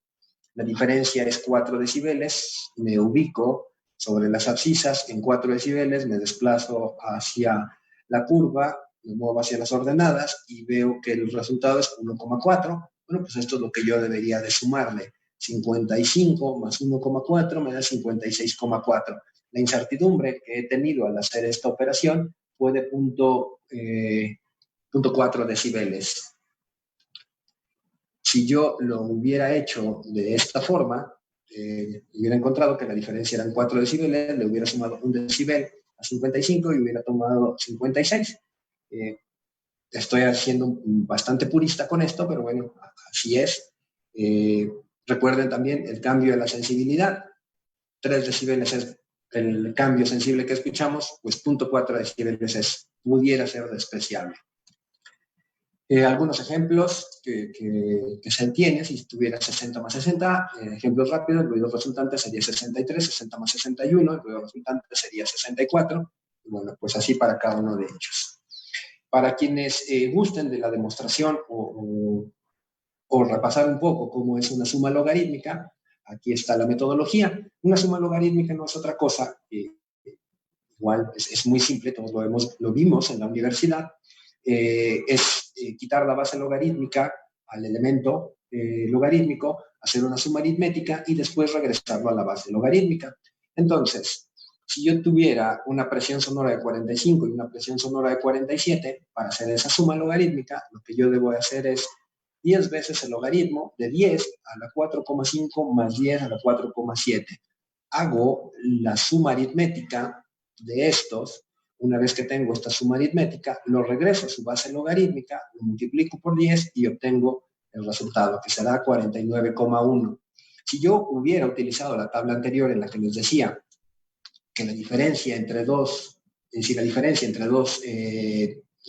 La diferencia es 4 decibeles, me ubico sobre las abscisas en 4 decibeles, me desplazo hacia la curva, me muevo hacia las ordenadas y veo que el resultado es 1,4. Bueno, pues esto es lo que yo debería de sumarle. 55 más 1,4 me da 56,4. La incertidumbre que he tenido al hacer esta operación fue de 0.4 decibeles. Si yo lo hubiera hecho de esta forma, hubiera encontrado que la diferencia eran 4 decibeles, le hubiera sumado 1 decibel a 55 y hubiera tomado 56. Estoy haciendo bastante purista con esto, pero bueno, así es. Recuerden también el cambio de la sensibilidad. 3 decibeles es el cambio sensible que escuchamos, pues 0.4 decibeles pudiera ser despreciable. Algunos ejemplos que se entienden, si tuviera 60 más 60, ejemplos rápidos, el ruido resultante sería 63, 60 más 61, el ruido resultante sería 64, y bueno, pues así para cada uno de ellos. Para quienes gusten de la demostración o repasar un poco cómo es una suma logarítmica, aquí está la metodología. Una suma logarítmica no es otra cosa, igual es muy simple, todos lo vimos en la universidad, es quitar la base logarítmica al elemento logarítmico, hacer una suma aritmética y después regresarlo a la base logarítmica. Entonces, si yo tuviera una presión sonora de 45 y una presión sonora de 47, para hacer esa suma logarítmica, lo que yo debo hacer es 10 veces el logaritmo de 10 a la 4,5 más 10 a la 4,7. Hago la suma aritmética de estos. Una vez que tengo esta suma aritmética, lo regreso a su base logarítmica, lo multiplico por 10 y obtengo el resultado, que será 49,1. Si yo hubiera utilizado la tabla anterior en la que les decía que la diferencia entre dos, si la diferencia entre dos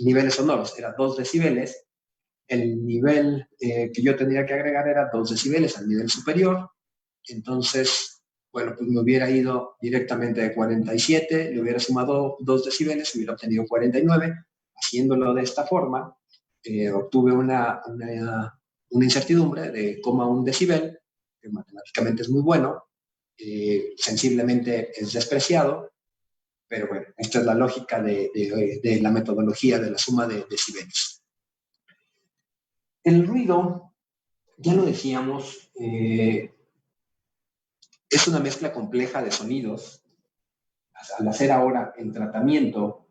niveles sonoros era 2 decibeles, el nivel que yo tendría que agregar era 2 decibeles al nivel superior. Entonces, bueno, pues me hubiera ido directamente de 47, le hubiera sumado 2 decibeles, hubiera obtenido 49. Haciéndolo de esta forma, obtuve una incertidumbre de 0,1 decibel, que matemáticamente es muy bueno, sensiblemente es despreciado, pero bueno, esta es la lógica de la metodología de la suma de decibeles. El ruido, ya lo decíamos, es una mezcla compleja de sonidos. Al hacer ahora el tratamiento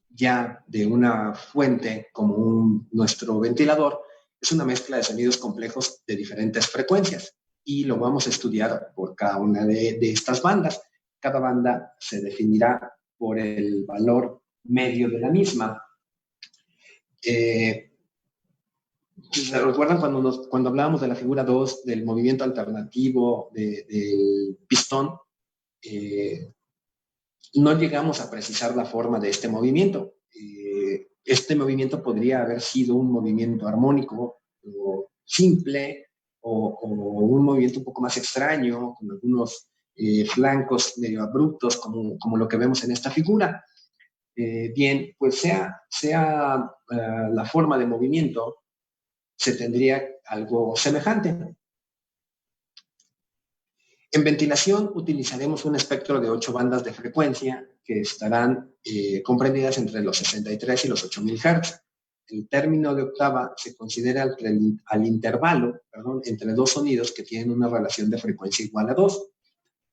ya de una fuente como nuestro ventilador, es una mezcla de sonidos complejos de diferentes frecuencias y lo vamos a estudiar por cada una de estas bandas. Cada banda se definirá por el valor medio de la misma. ¿Se recuerdan cuando hablábamos de la figura 2 del movimiento alternativo del pistón? No llegamos a precisar la forma de este movimiento. Este movimiento podría haber sido un movimiento armónico o simple o un movimiento un poco más extraño, con algunos flancos medio abruptos, como lo que vemos en esta figura. Bien, pues sea la forma de movimiento, se tendría algo semejante. En ventilación utilizaremos un espectro de 8 bandas de frecuencia que estarán comprendidas entre los 63 y los 8000 Hz. El término de octava se considera al intervalo, entre dos sonidos que tienen una relación de frecuencia igual a 2.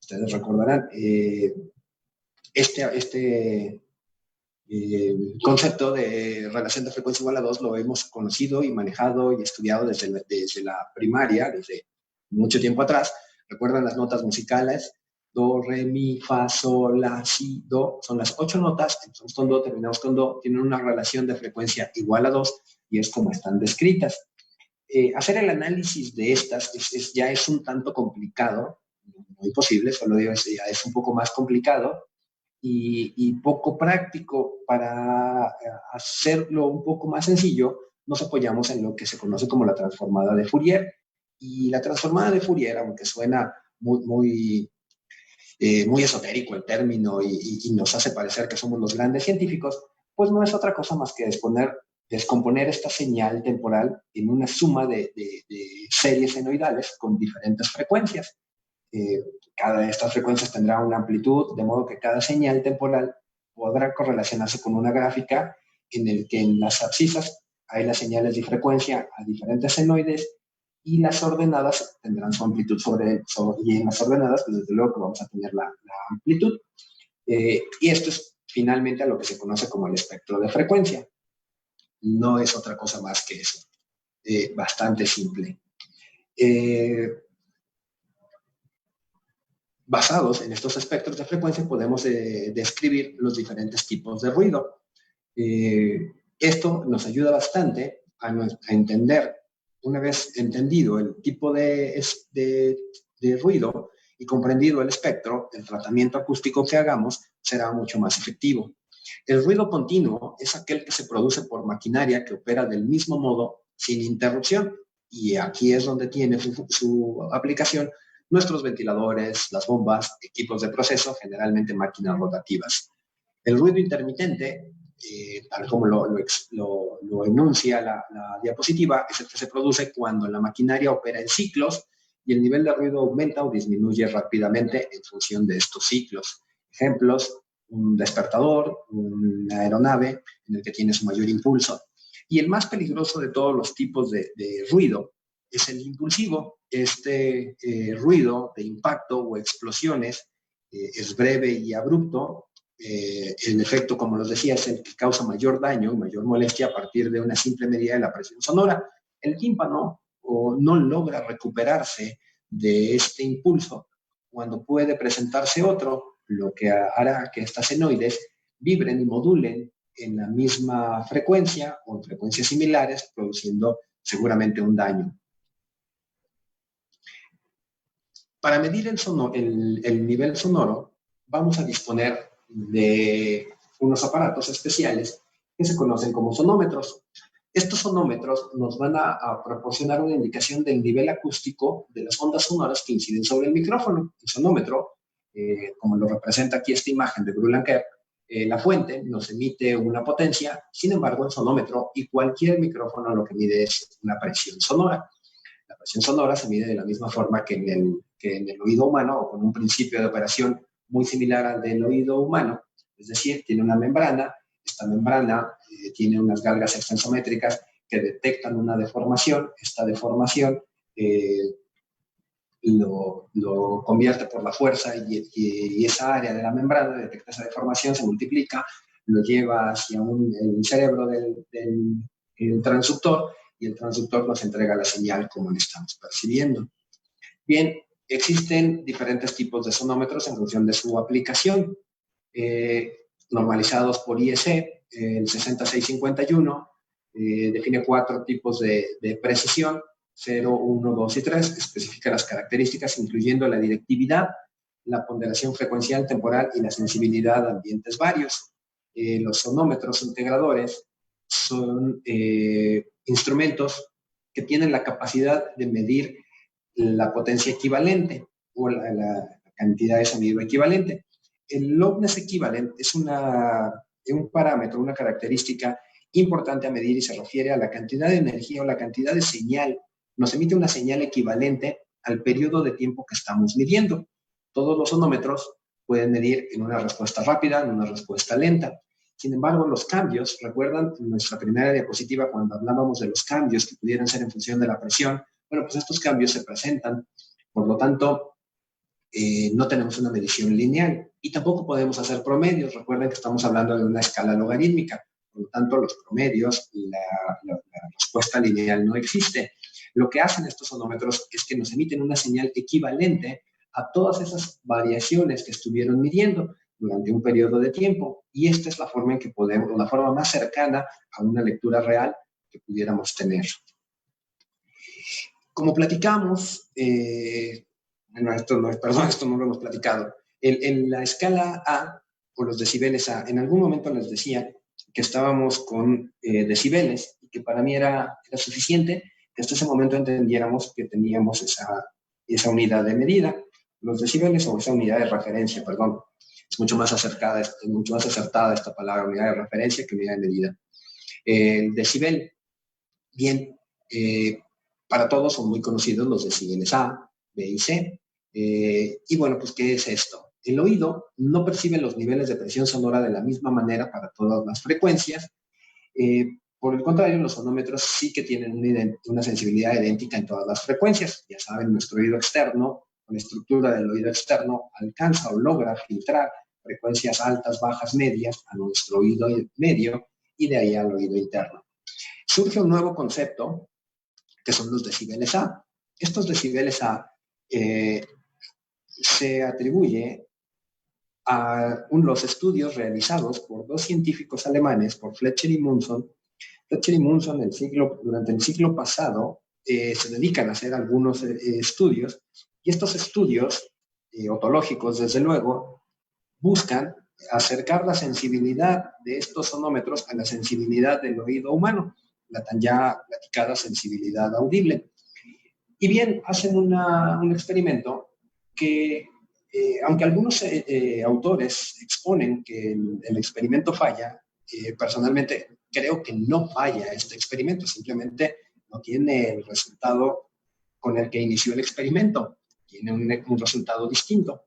Ustedes recordarán, este concepto de relación de frecuencia igual a 2 lo hemos conocido y manejado y estudiado desde la primaria, desde mucho tiempo atrás. ¿Recuerdan las notas musicales? Do, re, mi, fa, sol, la, si, do. Son las 8 notas, empezamos con do, terminamos con do, tienen una relación de frecuencia igual a 2 y es como están descritas. Hacer el análisis de estas ya es un tanto complicado, no imposible, solo digo, ya es un poco más complicado y poco práctico. Para hacerlo un poco más sencillo, nos apoyamos en lo que se conoce como la transformada de Fourier. Y la transformada de Fourier, aunque suena muy esotérico el término y nos hace parecer que somos los grandes científicos, pues no es otra cosa más que descomponer esta señal temporal en una suma de series senoidales con diferentes frecuencias. Cada de estas frecuencias tendrá una amplitud, de modo que cada señal temporal podrá correlacionarse con una gráfica en el que en las abscisas hay las señales de frecuencia a diferentes senoides y las ordenadas tendrán su amplitud y en las ordenadas, pues desde luego que vamos a tener la amplitud. Y esto es finalmente a lo que se conoce como el espectro de frecuencia. No es otra cosa más que eso. Bastante simple. Basados en estos espectros de frecuencia podemos describir los diferentes tipos de ruido. Esto nos ayuda bastante a entender, una vez entendido el tipo de ruido y comprendido el espectro, el tratamiento acústico que hagamos será mucho más efectivo. El ruido continuo es aquel que se produce por maquinaria que opera del mismo modo sin interrupción, y aquí es donde tiene su aplicación nuestros ventiladores, las bombas, equipos de proceso, generalmente máquinas rotativas. El ruido intermitente, tal como lo enuncia la diapositiva, es el que se produce cuando la maquinaria opera en ciclos y el nivel de ruido aumenta o disminuye rápidamente en función de estos ciclos. Ejemplos: un despertador, una aeronave en el que tiene su mayor impulso. Y el más peligroso de todos los tipos de ruido es el impulsivo. Este ruido de impacto o explosiones es breve y abrupto. El efecto, como les decía, es el que causa mayor daño y mayor molestia a partir de una simple medida de la presión sonora. El tímpano no logra recuperarse de este impulso cuando puede presentarse otro, lo que hará que estas senoides vibren y modulen en la misma frecuencia o en frecuencias similares, produciendo seguramente un daño. Para medir el nivel sonoro, vamos a disponer de unos aparatos especiales que se conocen como sonómetros. Estos sonómetros nos van a proporcionar una indicación del nivel acústico de las ondas sonoras que inciden sobre el micrófono. El sonómetro, como lo representa aquí esta imagen de Boulanger, la fuente nos emite una potencia. Sin embargo, el sonómetro y cualquier micrófono lo que mide es una presión sonora. La presión sonora se mide de la misma forma que en el oído humano, o con un principio de operación muy similar al del oído humano. Es decir, tiene una membrana. Esta membrana tiene unas galgas extensométricas que detectan una deformación. Esta deformación lo convierte por la fuerza y esa área de la membrana detecta esa deformación, se multiplica, lo lleva hacia el cerebro del transductor, y el transductor nos entrega la señal como la estamos percibiendo. Bien, existen diferentes tipos de sonómetros en función de su aplicación, normalizados por IEC, el 6651, define 4 tipos de precisión, 0, 1, 2 y 3, especifica las características incluyendo la directividad, la ponderación frecuencial, temporal y la sensibilidad a ambientes varios. Los sonómetros integradores son instrumentos que tienen la capacidad de medir la potencia equivalente o la cantidad de sonido equivalente. El loudness equivalent es un parámetro, una característica importante a medir y se refiere a la cantidad de energía o la cantidad de señal. Nos emite una señal equivalente al periodo de tiempo que estamos midiendo. Todos los sonómetros pueden medir en una respuesta rápida, en una respuesta lenta. Sin embargo, los cambios, ¿recuerdan en nuestra primera diapositiva cuando hablábamos de los cambios que pudieran ser en función de la presión? Bueno, pues estos cambios se presentan, por lo tanto, no tenemos una medición lineal y tampoco podemos hacer promedios. Recuerden que estamos hablando de una escala logarítmica, por lo tanto, los promedios, la respuesta lineal no existe. Lo que hacen estos sonómetros es que nos emiten una señal equivalente a todas esas variaciones que estuvieron midiendo durante un periodo de tiempo. Y esta es la forma en que podemos, la forma más cercana a una lectura real que pudiéramos tener. Como platicamos, bueno, esto no lo hemos platicado. En la escala A, o los decibeles A, en algún momento les decía que estábamos con decibeles y que para mí era suficiente que hasta ese momento entendiéramos que teníamos esa unidad de medida, los decibeles o esa unidad de referencia, perdón. Es mucho más acertada esta palabra, unidad de referencia, que unidad de medida. El decibel, bien, para todos son muy conocidos los decibeles A, B y C. Y bueno, pues, ¿qué es esto? El oído no percibe los niveles de presión sonora de la misma manera para todas las frecuencias. Por el contrario, los sonómetros sí que tienen una sensibilidad idéntica en todas las frecuencias. Ya saben, nuestro oído externo, con la estructura del oído externo, alcanza o logra filtrar frecuencias altas, bajas, medias a nuestro oído medio y de ahí al oído interno. Surge un nuevo concepto que son los decibeles A. Estos decibeles A se atribuye a los estudios realizados por 2 científicos alemanes, por Fletcher y Munson. Fletcher y Munson durante el siglo pasado se dedican a hacer algunos estudios, y estos estudios otológicos, desde luego, buscan acercar la sensibilidad de estos sonómetros a la sensibilidad del oído humano, la tan ya platicada sensibilidad audible. Y bien, hacen un experimento que, aunque algunos autores exponen que el experimento falla, personalmente creo que no falla este experimento, simplemente no tiene el resultado con el que inició el experimento, tiene un resultado distinto.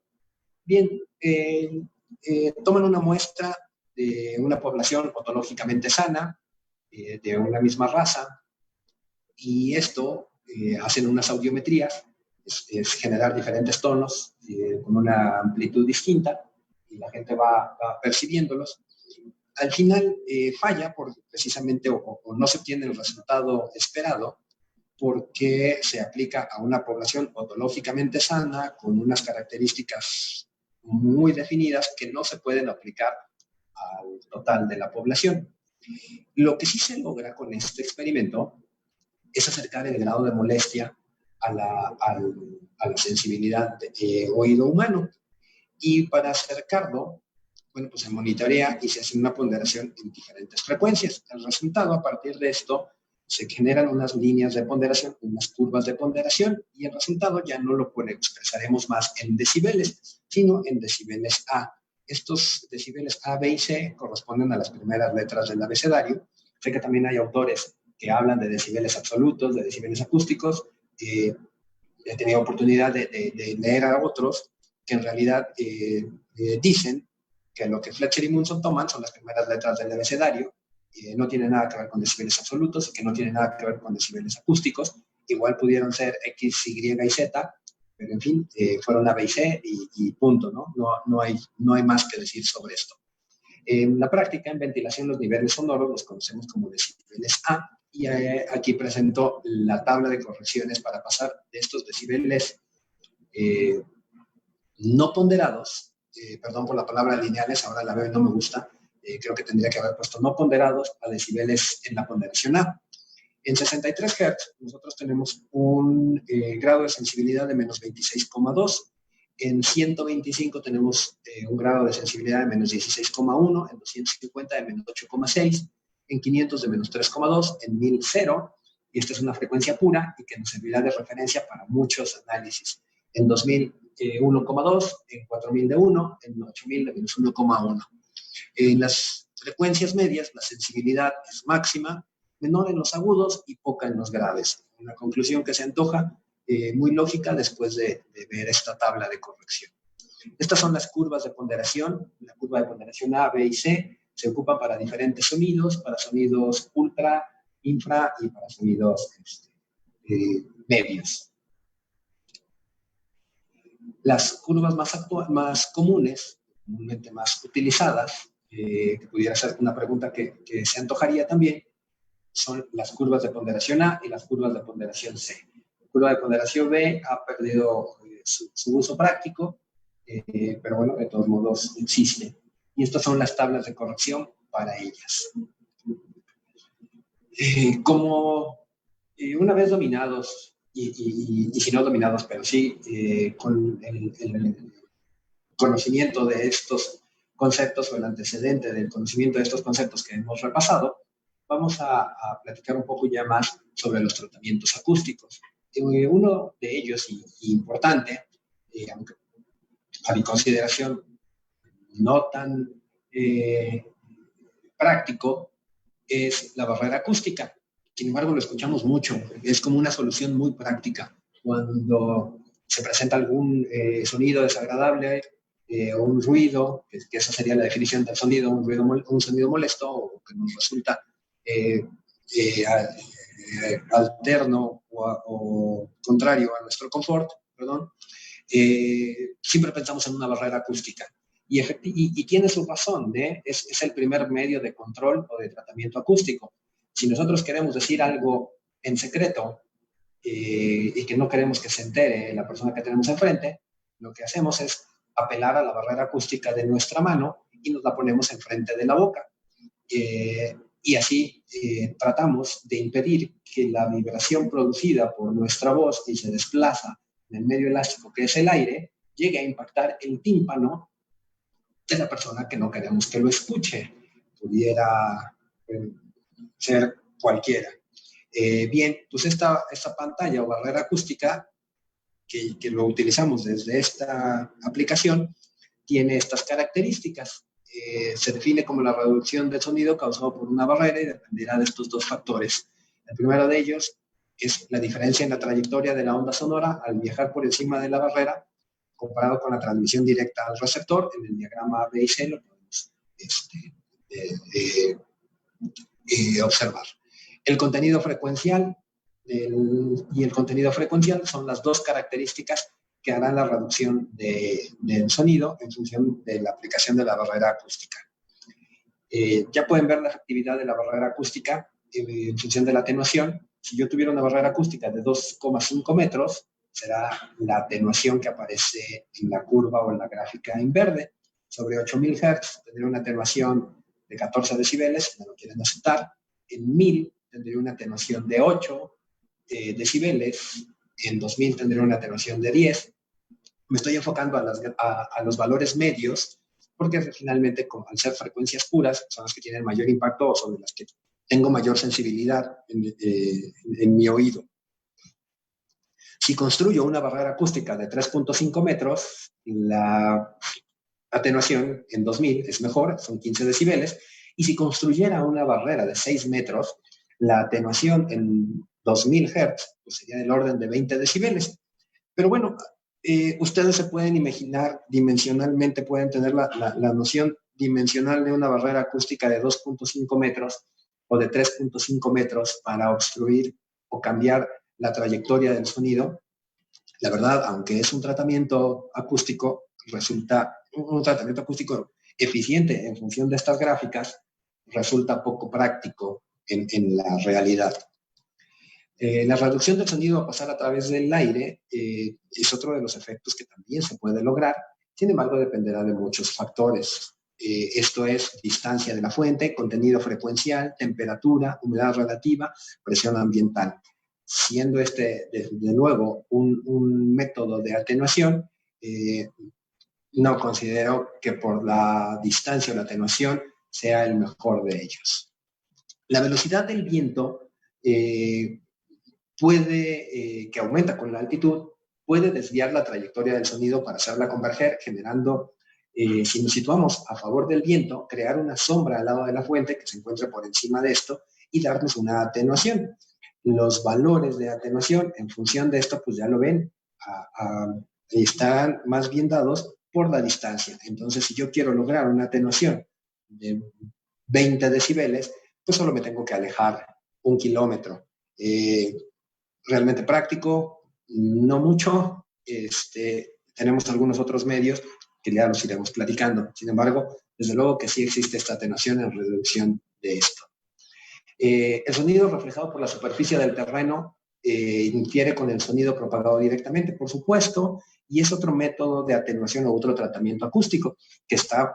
Bien, toman una muestra de una población otológicamente sana, de una misma raza, y esto hacen unas audiometrías, es generar diferentes tonos con una amplitud distinta, y la gente va percibiéndolos. Al final falla precisamente o no se obtiene el resultado esperado, porque se aplica a una población otológicamente sana con unas características muy definidas que no se pueden aplicar al total de la población. Lo que sí se logra con este experimento es acercar el grado de molestia a la sensibilidad de oído humano. Y para acercarlo, bueno, pues se monitorea y se hace una ponderación en diferentes frecuencias. El resultado, a partir de esto, se generan unas líneas de ponderación, unas curvas de ponderación, y el resultado ya no lo expresaremos más en decibeles, sino en decibeles A. Estos decibeles A, B y C corresponden a las primeras letras del abecedario. Sé que también hay autores que hablan de decibeles absolutos, de decibeles acústicos. He tenido oportunidad de leer a otros que en realidad dicen que lo que Fletcher y Munson toman son las primeras letras del abecedario, no tiene nada que ver con decibeles absolutos y que no tiene nada que ver con decibeles acústicos. Igual pudieron ser X, Y y Z, pero en fin, fueron A, B y C y punto, ¿no? No hay más que decir sobre esto. En la práctica, en ventilación, los niveles sonoros los conocemos como decibeles A, y aquí presento la tabla de correcciones para pasar de estos decibeles no ponderados, perdón por la palabra lineales, ahora la veo y no me gusta, creo que tendría que haber puesto no ponderados a decibeles en la ponderación A. En 63 Hz nosotros tenemos un grado de sensibilidad de menos 26,2. En 125 tenemos un grado de sensibilidad de menos 16,1, en 250 de menos 8,6, en 500 de menos 3,2, en 1000 0, y esta es una frecuencia pura y que nos servirá de referencia para muchos análisis. En 2000, 1,2, en 4000 de 1, en 8000 de menos 1,1. En las frecuencias medias la sensibilidad es máxima, menor en los agudos y poca en los graves. Una conclusión que se antoja muy lógica después de ver esta tabla de corrección. Estas son las curvas de ponderación. La curva de ponderación A, B y C se ocupan para diferentes sonidos, para sonidos ultra, infra y para sonidos medios. Las curvas más comunes, comúnmente más utilizadas, que pudiera ser una pregunta que se antojaría también, son las curvas de ponderación A y las curvas de ponderación C. La curva de ponderación B ha perdido su uso práctico, pero bueno, de todos modos existe. Y estas son las tablas de corrección para ellas. Como una vez dominados, y si no dominados, pero sí con el conocimiento de estos conceptos o el antecedente del conocimiento de estos conceptos que hemos repasado, vamos a platicar un poco ya más sobre los tratamientos acústicos. Uno de ellos, y importante, aunque a mi consideración no tan práctico, es la barrera acústica. Sin embargo, lo escuchamos mucho. Es como una solución muy práctica. Cuando se presenta algún sonido desagradable o un ruido, que esa sería la definición del sonido, un sonido molesto o que nos resulta alterno o contrario a nuestro confort, perdón, siempre pensamos en una barrera acústica. Y tiene su razón, es el primer medio de control o de tratamiento acústico. Si nosotros queremos decir algo en secreto y que no queremos que se entere la persona que tenemos enfrente, lo que hacemos es apelar a la barrera acústica de nuestra mano y nos la ponemos enfrente de la boca. Y así tratamos de impedir que la vibración producida por nuestra voz, que se desplaza en el medio elástico que es el aire, llegue a impactar el tímpano de la persona que no queremos que lo escuche. Pudiera ser cualquiera. Bien, pues esta pantalla o barrera acústica que lo utilizamos desde esta aplicación tiene estas características. Se define como la reducción del sonido causado por una barrera y dependerá de estos dos factores. El primero de ellos es la diferencia en la trayectoria de la onda sonora al viajar por encima de la barrera comparado con la transmisión directa al receptor. En el diagrama B y C lo podemos observar. El contenido frecuencial y el contenido frecuencial son las dos características que harán la reducción del sonido en función de la aplicación de la barrera acústica. Ya pueden ver la efectividad de la barrera acústica en función de la atenuación. Si yo tuviera una barrera acústica de 2,5 metros, será la atenuación que aparece en la curva o en la gráfica en verde. Sobre 8000 Hz tendría una atenuación de 14 decibeles, si me lo quieren aceptar. En 1000 tendría una atenuación de 8 decibeles. En 2000 tendría una atenuación de 10. Me estoy enfocando a los valores medios, porque finalmente, al ser frecuencias puras, son las que tienen mayor impacto o sobre las que tengo mayor sensibilidad en mi oído. Si construyo una barrera acústica de 3,5 metros, la atenuación en 2000 es mejor, son 15 decibeles, y si construyera una barrera de 6 metros, la atenuación en 2000 Hz pues sería del orden de 20 decibeles. Pero bueno, ustedes se pueden imaginar dimensionalmente, pueden tener la noción dimensional de una barrera acústica de 2,5 metros o de 3,5 metros para obstruir o cambiar la trayectoria del sonido. La verdad, aunque es un tratamiento acústico, resulta un tratamiento acústico eficiente en función de estas gráficas, resulta poco práctico en la realidad. La reducción del sonido a pasar a través del aire es otro de los efectos que también se puede lograr. Sin embargo, dependerá de muchos factores. Esto es distancia de la fuente, contenido frecuencial, temperatura, humedad relativa, presión ambiental. Siendo este, de nuevo, un método de atenuación, no considero que por la distancia o la atenuación sea el mejor de ellos. La velocidad del viento que aumenta con la altitud, puede desviar la trayectoria del sonido para hacerla converger, generando, si nos situamos a favor del viento, crear una sombra al lado de la fuente que se encuentre por encima de esto y darnos una atenuación. Los valores de atenuación en función de esto, pues ya lo ven, están más bien dados por la distancia. Entonces, si yo quiero lograr una atenuación de 20 decibeles, pues solo me tengo que alejar 1 kilómetro. Realmente práctico, no mucho. Tenemos algunos otros medios que ya los iremos platicando. Sin embargo, desde luego que sí existe esta atenuación en reducción de esto. El sonido reflejado por la superficie del terreno infiere con el sonido propagado directamente, por supuesto, y es otro método de atenuación o otro tratamiento acústico que está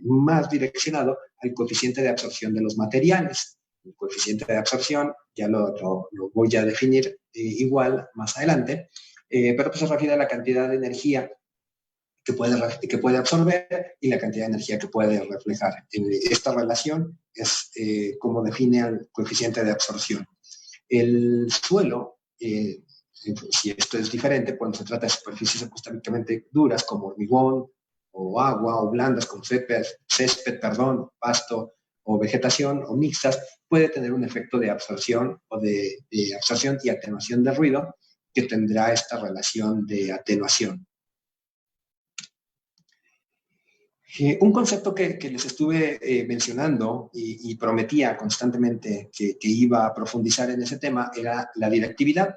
más direccionado al coeficiente de absorción de los materiales. El coeficiente de absorción ya lo voy a definir igual más adelante, pero pues se refiere a la cantidad de energía que puede absorber y la cantidad de energía que puede reflejar. Esta relación es como define el coeficiente de absorción. El suelo, si esto es diferente, cuando se trata de superficies acústicamente duras como hormigón o agua o blandas como césped, pasto o vegetación o mixtas, puede tener un efecto de absorción o de absorción y atenuación de ruido que tendrá esta relación de atenuación. Un concepto que les estuve mencionando y prometía constantemente que iba a profundizar en ese tema era la directividad.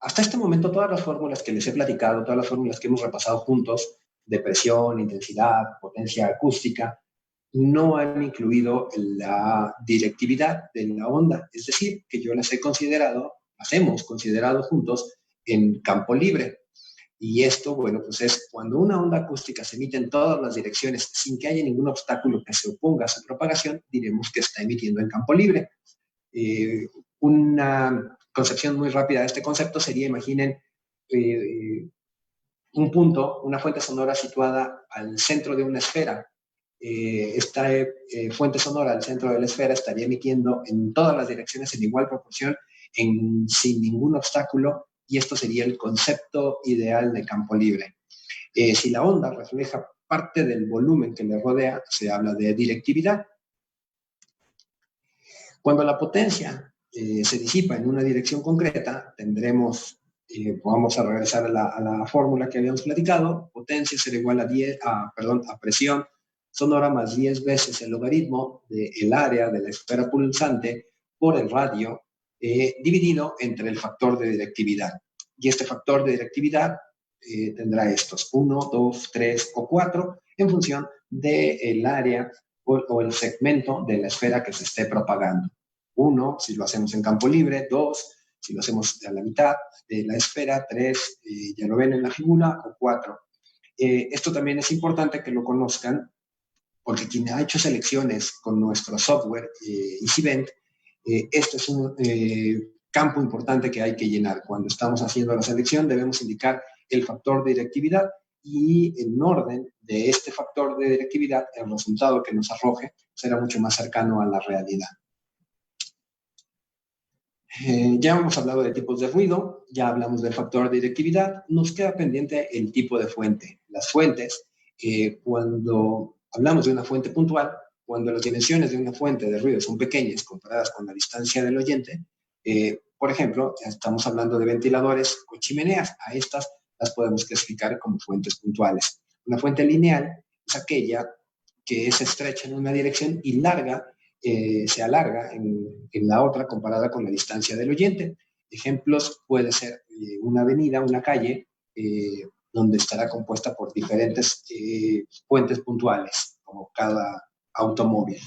Hasta este momento, todas las fórmulas que les he platicado, todas las fórmulas que hemos repasado juntos, de presión, intensidad, potencia acústica, no han incluido la directividad de la onda. Es decir, que yo las hemos considerado juntos en campo libre. Y esto, bueno, pues es cuando una onda acústica se emite en todas las direcciones sin que haya ningún obstáculo que se oponga a su propagación, diremos que está emitiendo en campo libre. Una concepción muy rápida de este concepto sería, imaginen, un punto, una fuente sonora situada al centro de una esfera. Esta fuente sonora al centro de la esfera estaría emitiendo en todas las direcciones en igual proporción, sin ningún obstáculo, y esto sería el concepto ideal de campo libre. Si la onda refleja parte del volumen que le rodea, se habla de directividad. Cuando la potencia se disipa en una dirección concreta, tendremos, vamos a regresar a la fórmula que habíamos platicado, potencia será igual a presión sonora más 10 veces el logaritmo del área de la esfera pulsante por el radio dividido entre el factor de directividad. Y este factor de directividad tendrá estos 1, 2, 3 o 4 en función del área o el segmento de la esfera que se esté propagando. 1, si lo hacemos en campo libre. 2, si lo hacemos a la mitad de la esfera. 3, ya lo ven en la figura. O 4. Esto también es importante que lo conozcan, porque quien ha hecho selecciones con nuestro software EasyVent, este es un campo importante que hay que llenar. Cuando estamos haciendo la selección debemos indicar el factor de directividad y en orden de este factor de directividad el resultado que nos arroje será mucho más cercano a la realidad. Ya hemos hablado de tipos de ruido, ya hablamos del factor de directividad, nos queda pendiente el tipo de fuente. Las fuentes, cuando hablamos de una fuente puntual, cuando las dimensiones de una fuente de ruido son pequeñas comparadas con la distancia del oyente, por ejemplo, ya estamos hablando de ventiladores o chimeneas. A estas las podemos clasificar como fuentes puntuales. Una fuente lineal es aquella que es estrecha en una dirección y se alarga en la otra comparada con la distancia del oyente. Ejemplos puede ser una avenida, una calle, donde estará compuesta por diferentes fuentes puntuales, como cada automóvil.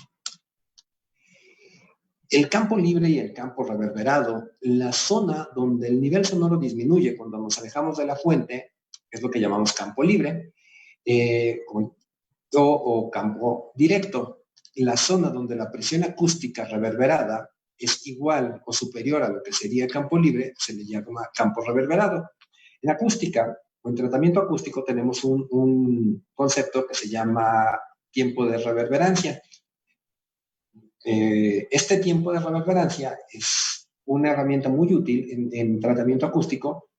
El campo libre y el campo reverberado, la zona donde el nivel sonoro disminuye cuando nos alejamos de la fuente, es lo que llamamos campo libre. o campo directo. La zona donde la presión acústica reverberada es igual o superior a lo que sería campo libre se le llama campo reverberado. En acústica o en tratamiento acústico tenemos un concepto que se llama tiempo de reverberancia. Este tiempo de reverberancia es una herramienta muy útil en tratamiento acústico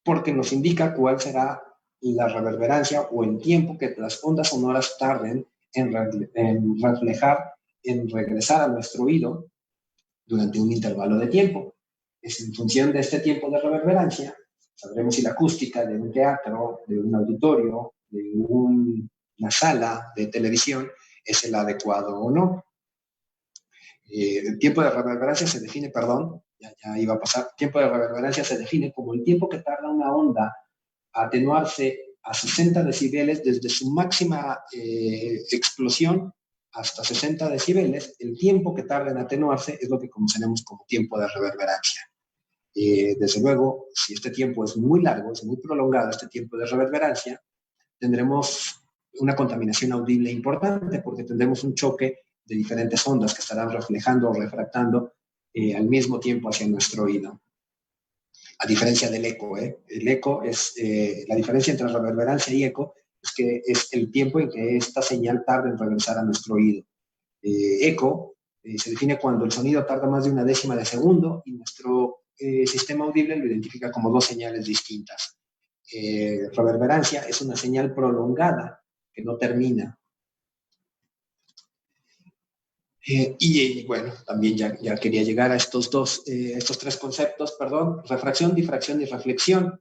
porque nos indica cuál será la reverberancia o el tiempo que las ondas sonoras tarden en reflejar, en regresar a nuestro oído durante un intervalo de tiempo. Es en función de este tiempo de reverberancia, sabremos si la acústica de un teatro, de un auditorio, de una sala de televisión es el adecuado o no. El tiempo de reverberancia se define, perdón, ya iba a pasar, tiempo de reverberancia se define como el tiempo que tarda una onda a atenuarse a 60 decibeles desde su máxima explosión hasta 60 decibeles. El tiempo que tarda en atenuarse es lo que conocemos como tiempo de reverberancia. Desde luego, si este tiempo es muy largo, es muy prolongado este tiempo de reverberancia, tendremos una contaminación audible importante porque tendremos un choque de diferentes ondas que estarán reflejando o refractando al mismo tiempo hacia nuestro oído. A diferencia del eco, el eco es, la diferencia entre reverberancia y eco es que es el tiempo en que esta señal tarda en regresar a nuestro oído. Eco se define cuando el sonido tarda más de una décima de segundo y nuestro sistema audible lo identifica como dos señales distintas. Reverberancia es una señal prolongada que no termina. Y bueno, también ya quería llegar a estos tres conceptos, perdón, refracción, difracción y reflexión.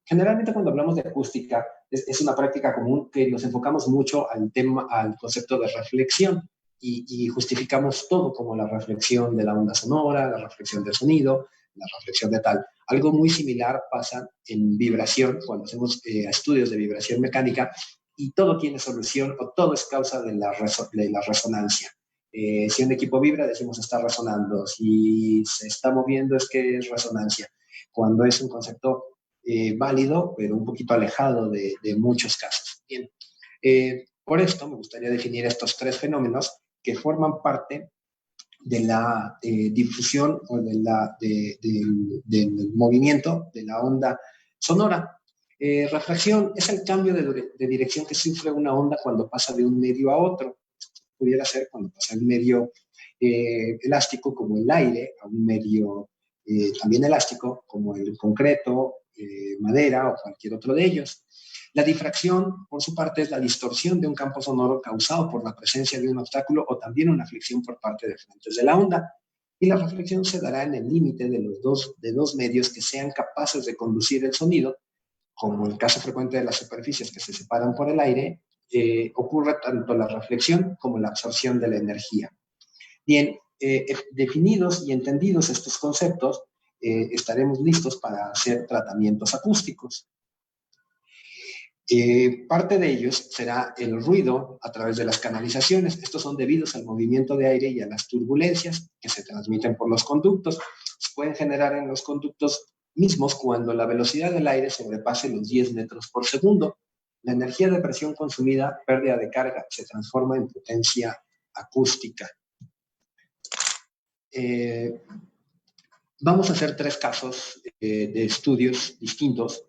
Generalmente cuando hablamos de acústica es una práctica común que nos enfocamos mucho al concepto de reflexión y justificamos todo como la reflexión de la onda sonora, la reflexión del sonido, la reflexión de tal. Algo muy similar pasa en vibración, cuando hacemos estudios de vibración mecánica y todo tiene solución o todo es causa de la resonancia. Si un equipo vibra, decimos está resonando. Si se está moviendo, es que es resonancia. Cuando es un concepto válido, pero un poquito alejado de muchos casos. Bien. Por esto me gustaría definir estos tres fenómenos que forman parte de la difusión o del movimiento de la onda sonora. Refracción es el cambio de dirección que sufre una onda cuando pasa de un medio a otro. Pudiera ser cuando pasa de un medio elástico como el aire a un medio también elástico como el concreto, madera o cualquier otro de ellos. La difracción, por su parte, es la distorsión de un campo sonoro causado por la presencia de un obstáculo o también una fricción por parte de frentes de la onda. Y la reflexión se dará en el límite de dos medios que sean capaces de conducir el sonido, como el caso frecuente de las superficies que se separan por el aire, ocurre tanto la reflexión como la absorción de la energía. Bien, definidos y entendidos estos conceptos, estaremos listos para hacer tratamientos acústicos. Parte de ellos será el ruido a través de las canalizaciones. Estos son debidos al movimiento de aire y a las turbulencias que se transmiten por los conductos. Se pueden generar en los conductos mismos cuando la velocidad del aire sobrepase los 10 metros por segundo. La energía de presión consumida, pérdida de carga, se transforma en potencia acústica. Vamos a hacer tres casos de estudios distintos.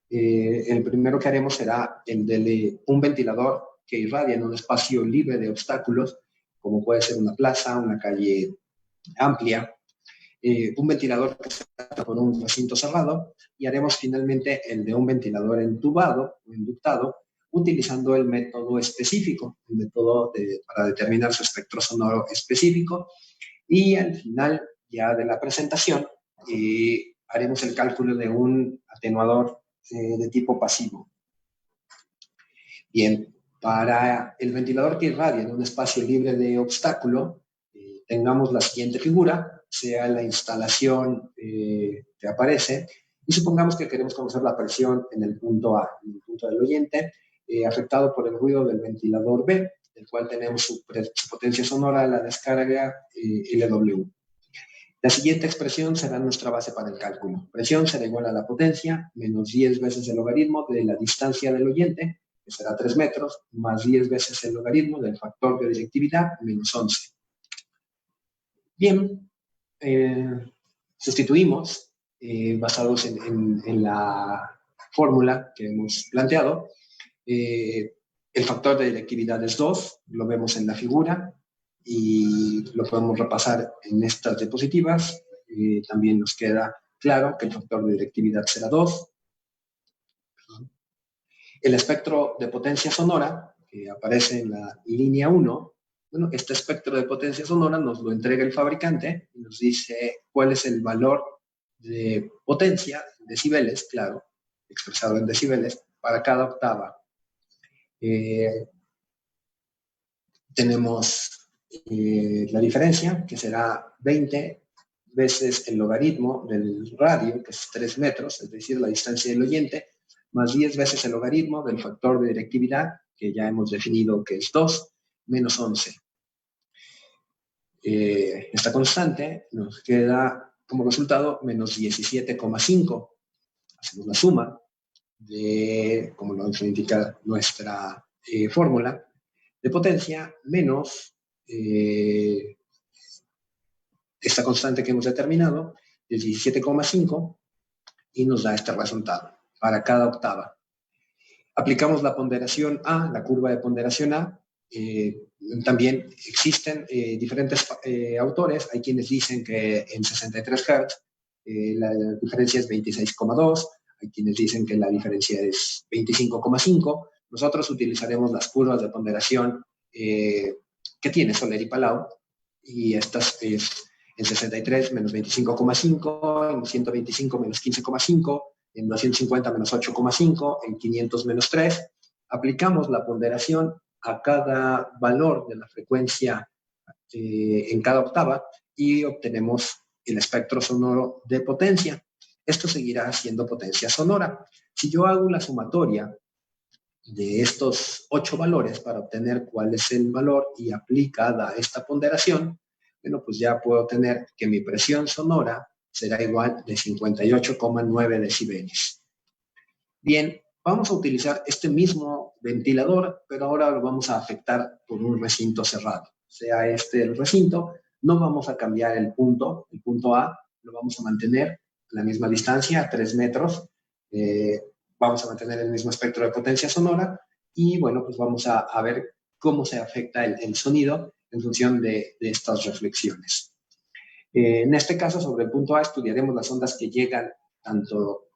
El primero que haremos será el de un ventilador que irradia en un espacio libre de obstáculos, como puede ser una plaza, una calle amplia, un ventilador que se trata por un recinto cerrado, y haremos finalmente el de un ventilador entubado o inductado, utilizando el método específico, el método para determinar su espectro sonoro específico, y al final ya de la presentación haremos el cálculo de un atenuador de tipo pasivo. Bien, para el ventilador que irradia en un espacio libre de obstáculo, tengamos la siguiente figura, sea la instalación que aparece, y supongamos que queremos conocer la presión en el punto A, en el punto del oyente, afectado por el ruido del ventilador B, del cual tenemos su potencia sonora, la descarga LW. La siguiente expresión será nuestra base para el cálculo. Presión será igual a la potencia menos 10 veces el logaritmo de la distancia del oyente, que que será 3 metros, más 10 veces el logaritmo del factor de directividad, menos 11. Bien, sustituimos, basados en la fórmula que hemos planteado. El factor de directividad es 2, lo vemos en la figura y lo podemos repasar en estas diapositivas. También nos queda claro que el factor de directividad será 2. El espectro de potencia sonora, que aparece en la línea 1, bueno, este espectro de potencia sonora nos lo entrega el fabricante y nos dice cuál es el valor de potencia, decibeles, claro, expresado en decibeles, para cada octava. Tenemos la diferencia, que será 20 veces el logaritmo del radio, que es 3 metros, es decir, la distancia del oyente, más 10 veces el logaritmo del factor de directividad, que ya hemos definido que es 2, menos 11. Esta constante nos queda como resultado menos 17,5. Hacemos la suma de, como nos indica nuestra fórmula, de potencia menos esta constante que hemos determinado, el 17,5, y nos da este resultado para cada octava. Aplicamos la ponderación A, la curva de ponderación A. También existen diferentes autores. Hay quienes dicen que en 63 Hz la diferencia es 26,2. Hay quienes dicen que la diferencia es 25,5. Nosotros utilizaremos las curvas de ponderación que tiene Soler y Palau, y estas es en 63 menos 25,5, en 125 menos 15,5, en 250 menos 8,5, en 500 menos 3. Aplicamos la ponderación a cada valor de la frecuencia en cada octava y obtenemos el espectro sonoro de potencia. Esto seguirá siendo potencia sonora. Si yo hago la sumatoria de estos 8 valores para obtener cuál es el valor y aplicada esta ponderación, bueno, pues ya puedo tener que mi presión sonora será igual de 58,9 decibeles. Bien, vamos a utilizar este mismo ventilador, pero ahora lo vamos a afectar por un recinto cerrado. Sea este el recinto, no vamos a cambiar el punto A, lo vamos a mantener a la misma distancia, a 3 metros. Vamos a mantener el mismo espectro de potencia sonora y, bueno, pues vamos a ver cómo se afecta el sonido en función de estas reflexiones. En este caso, sobre el punto A, estudiaremos las ondas que llegan tanto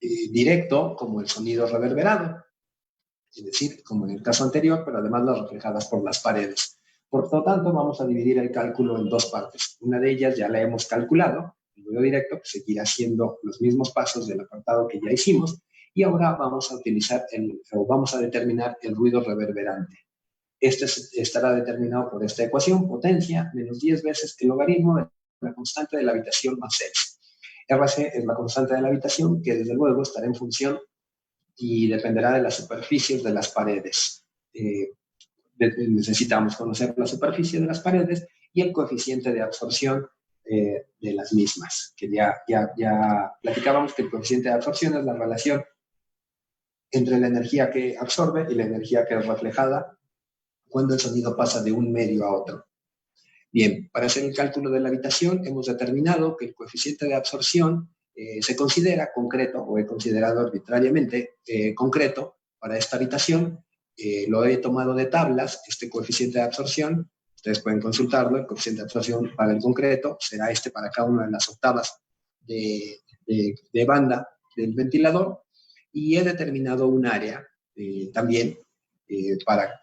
directo como el sonido reverberado, es decir, como en el caso anterior, pero además las reflejadas por las paredes. Por lo tanto, vamos a dividir el cálculo en 2 partes. Una de ellas ya la hemos calculado, el ruido directo, que seguirá haciendo los mismos pasos del apartado que ya hicimos, y ahora vamos a utilizar vamos a determinar el ruido reverberante. Este estará determinado por esta ecuación, potencia menos 10 veces el logaritmo de la constante de la habitación más 6. RC es la constante de la habitación, que desde luego estará en función y dependerá de las superficies de las paredes. Necesitamos conocer la superficie de las paredes y el coeficiente de absorción de las mismas, que ya platicábamos que el coeficiente de absorción es la relación entre la energía que absorbe y la energía que es reflejada cuando el sonido pasa de un medio a otro. Bien, para hacer el cálculo de la habitación hemos determinado que el coeficiente de absorción se considera concreto, o he considerado arbitrariamente concreto para esta habitación. Lo he tomado de tablas, este coeficiente de absorción, ustedes pueden consultarlo, el coeficiente de absorción para el concreto será este para cada una de las octavas de banda del ventilador, y he determinado un área también para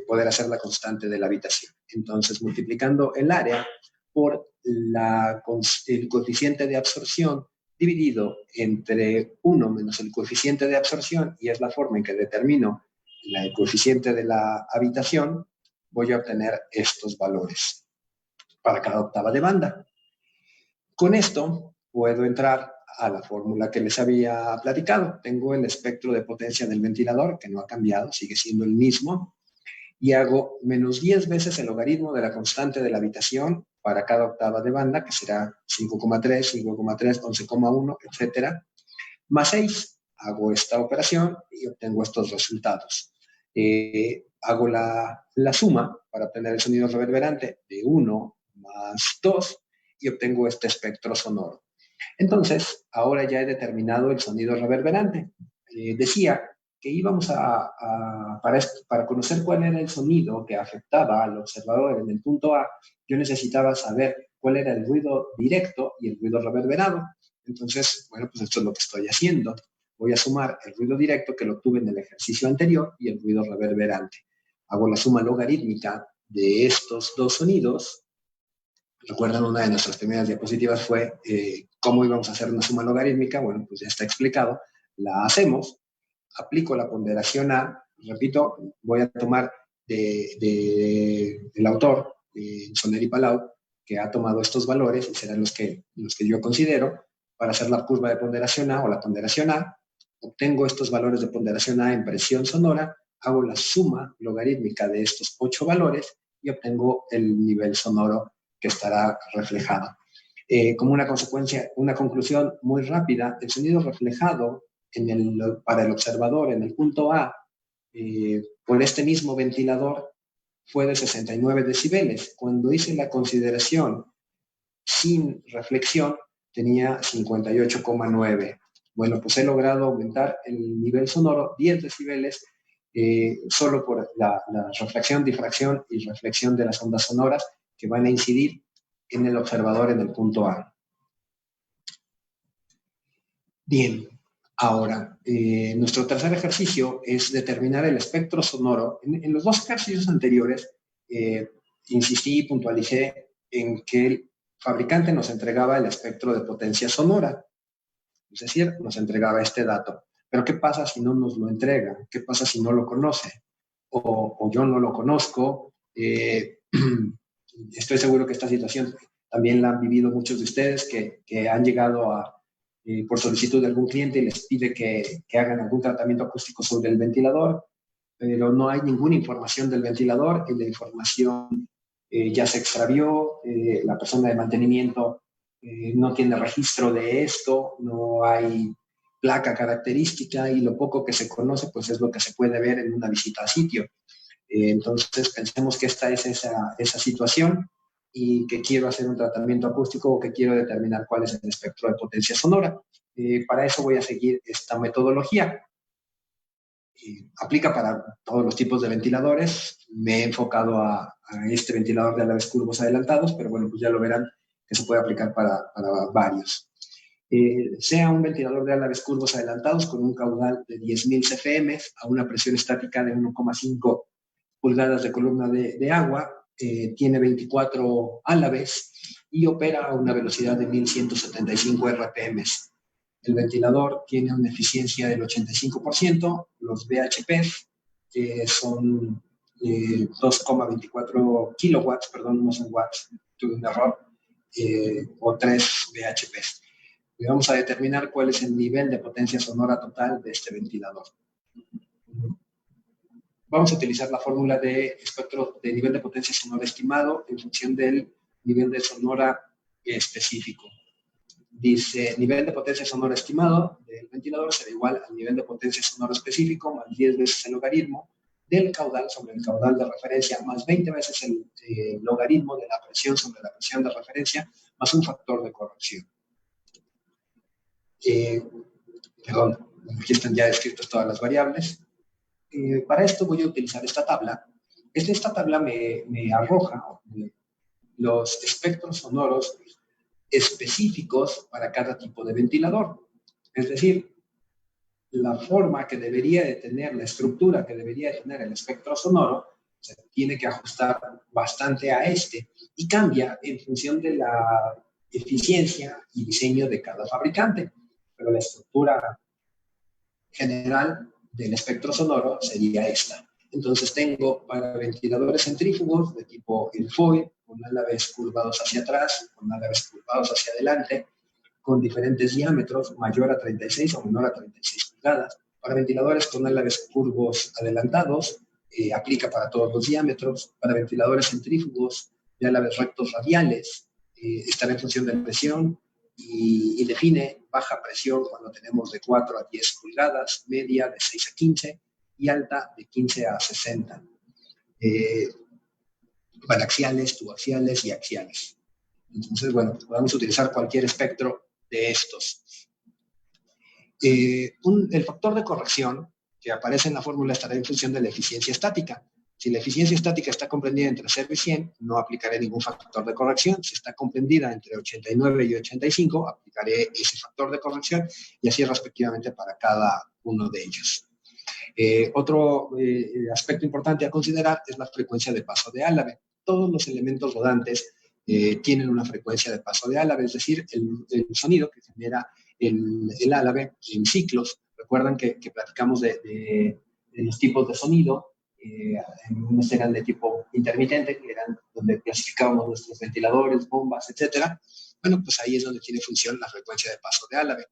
poder hacer la constante de la habitación. Entonces, multiplicando el área por el coeficiente de absorción dividido entre 1 menos el coeficiente de absorción, y es la forma en que determino el coeficiente de la habitación, voy a obtener estos valores para cada octava de banda. Con esto puedo entrar a la fórmula que les había platicado. Tengo el espectro de potencia del ventilador, que no ha cambiado, sigue siendo el mismo, y hago menos 10 veces el logaritmo de la constante de la habitación para cada octava de banda, que será 5,3, 5,3, 11,1, etcétera, más 6. hago esta operación y obtengo estos resultados. Hago la suma para obtener el sonido reverberante de 1 más 2 y obtengo este espectro sonoro. Entonces, ahora ya he determinado el sonido reverberante. Decía que íbamos para conocer cuál era el sonido que afectaba al observador en el punto A, yo necesitaba saber cuál era el ruido directo y el ruido reverberado. Entonces, bueno, pues esto es lo que estoy haciendo. Voy a sumar el ruido directo que lo obtuve en el ejercicio anterior y el ruido reverberante. Hago la suma logarítmica de estos dos sonidos. Recuerdan, una de nuestras primeras diapositivas fue cómo íbamos a hacer una suma logarítmica. Bueno, pues ya está explicado. La hacemos, aplico la ponderación A, repito, voy a tomar del autor, Soler y Palau, que ha tomado estos valores y serán los que yo considero para hacer la curva de ponderación A o la ponderación A. Obtengo estos valores de ponderación A en presión sonora, hago la suma logarítmica de estos 8 valores y obtengo el nivel sonoro que estará reflejado. Como una consecuencia, una conclusión muy rápida, el sonido reflejado para el observador en el punto A por este mismo ventilador fue de 69 decibeles. Cuando hice la consideración sin reflexión, tenía 58,9. Bueno, pues he logrado aumentar el nivel sonoro 10 decibeles solo por la refracción, difracción y reflexión de las ondas sonoras que van a incidir en el observador en el punto A. Bien, ahora, nuestro tercer ejercicio es determinar el espectro sonoro. En los dos ejercicios anteriores, insistí y puntualicé en que el fabricante nos entregaba el espectro de potencia sonora, es decir, nos entregaba este dato. Pero ¿qué pasa si no nos lo entrega? ¿Qué pasa si no lo conoce? O yo no lo conozco. Estoy seguro que esta situación también la han vivido muchos de ustedes que han llegado por solicitud de algún cliente y les pide que hagan algún tratamiento acústico sobre el ventilador, pero no hay ninguna información del ventilador y la información ya se extravió, la persona de mantenimiento no tiene registro de esto, no hay placa característica y lo poco que se conoce pues es lo que se puede ver en una visita a sitio. Entonces pensemos que esta es esa situación y que quiero hacer un tratamiento acústico o que quiero determinar cuál es el espectro de potencia sonora. Para eso voy a seguir esta metodología. Aplica para todos los tipos de ventiladores. Me he enfocado a este ventilador de alaves curvos adelantados, pero bueno, pues ya lo verán que se puede aplicar para varios. Sea un ventilador de alaves curvos adelantados con un caudal de 10.000 CFM a una presión estática de 1,5 pulgadas de columna de agua, tiene 24 álabes y opera a una velocidad de 1.175 RPM. El ventilador tiene una eficiencia del 85%, los VHPs son 2,24 kilowatts, perdón, no son watts, tuve un error, o 3 VHPs. Y vamos a determinar cuál es el nivel de potencia sonora total de este ventilador. Vamos a utilizar la fórmula de espectro de nivel de potencia sonora estimado en función del nivel de sonora específico. Dice, nivel de potencia sonora estimado del ventilador será igual al nivel de potencia sonora específico más 10 veces el logaritmo del caudal sobre el caudal de referencia más 20 veces el logaritmo de la presión sobre la presión de referencia más un factor de corrección. Perdón, aquí están ya descritas todas las variables. Para esto voy a utilizar esta tabla. Esta tabla me arroja los espectros sonoros específicos para cada tipo de ventilador. Es decir, la forma que debería de tener, la estructura que debería de tener el espectro sonoro se tiene que ajustar bastante a este y cambia en función de la eficiencia y diseño de cada fabricante. Pero la estructura general del espectro sonoro sería esta. Entonces tengo para ventiladores centrífugos de tipo Ilfoy, con álabes curvados hacia atrás, con álabes curvados hacia adelante, con diferentes diámetros, mayor a 36 o menor a 36 pulgadas. Para ventiladores con álabes curvos adelantados, aplica para todos los diámetros. Para ventiladores centrífugos de álabes rectos radiales, estará en función de la presión y define baja presión cuando tenemos de 4 a 10 pulgadas, media de 6 a 15 y alta de 15 a 60. Balaxiales, tubaxiales y axiales. Entonces, bueno, podemos utilizar cualquier espectro de estos. El factor de corrección que aparece en la fórmula estará en función de la eficiencia estática. Si la eficiencia estática está comprendida entre 0 y 100, no aplicaré ningún factor de corrección. Si está comprendida entre 89 y 85, aplicaré ese factor de corrección y así respectivamente para cada uno de ellos. Otro aspecto importante a considerar es la frecuencia de paso de Álave. Todos los elementos rodantes tienen una frecuencia de paso de Álave, es decir, el sonido que genera el Álave en ciclos. Recuerdan que platicamos de los tipos de sonido. Unos eran de tipo intermitente, que eran donde clasificábamos nuestros ventiladores, bombas, etcétera. Bueno, pues ahí es donde tiene función la frecuencia de paso de Álave.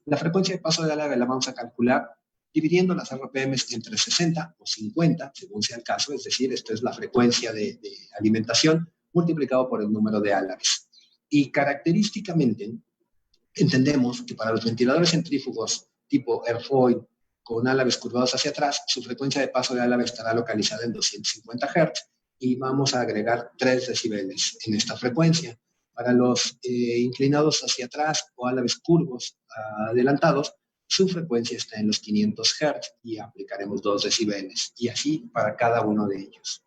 La frecuencia de paso de Álave la vamos a calcular dividiendo las RPMs entre 60 o 50, según sea el caso, es decir, esto es la frecuencia de alimentación multiplicado por el número de álaves. Y característicamente entendemos que para los ventiladores centrífugos tipo airfoil con álaves curvados hacia atrás, su frecuencia de paso de álave estará localizada en 250 Hz y vamos a agregar 3 decibeles en esta frecuencia. Para los inclinados hacia atrás o álaves curvos adelantados, su frecuencia está en los 500 Hz y aplicaremos 2 decibeles, y así para cada uno de ellos.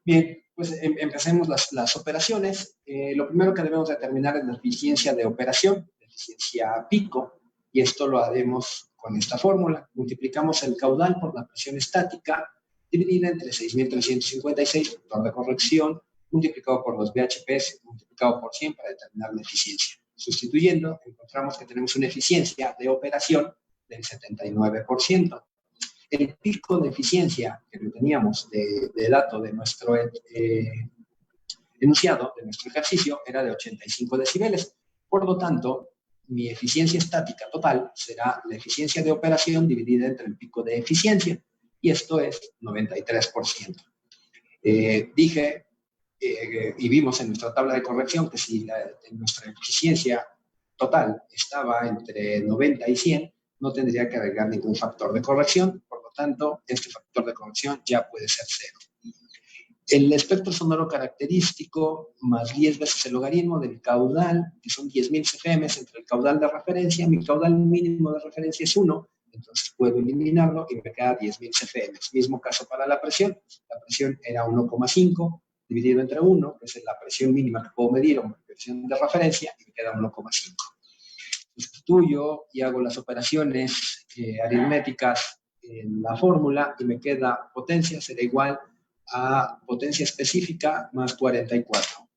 Bien, pues empecemos las operaciones. Lo primero que debemos determinar es la eficiencia de operación, la eficiencia pico, y esto lo haremos con esta fórmula. Multiplicamos el caudal por la presión estática, dividida entre 6.356, factor de corrección, multiplicado por los VHPs, multiplicado por 100 para determinar la eficiencia. Sustituyendo, encontramos que tenemos una eficiencia de operación del 79%. El pico de eficiencia que teníamos de dato de nuestro enunciado, de nuestro ejercicio, era de 85 decibeles. Por lo tanto, mi eficiencia estática total será la eficiencia de operación dividida entre el pico de eficiencia, y esto es 93%. Dije y vimos en nuestra tabla de corrección que si nuestra eficiencia total estaba entre 90 y 100, no tendría que agregar ningún factor de corrección, por lo tanto, este factor de corrección ya puede ser 0. El espectro sonoro característico más 10 veces el logaritmo del caudal, que son 10.000 CFM entre el caudal de referencia. Mi caudal mínimo de referencia es 1, entonces puedo eliminarlo y me queda 10.000 CFM. Mismo caso para la presión era 1,5 dividido entre 1, que es la presión mínima que puedo medir o presión de referencia, y me queda 1,5. Sustituyo y hago las operaciones aritméticas en la fórmula y me queda potencia será igual a potencia específica más 44.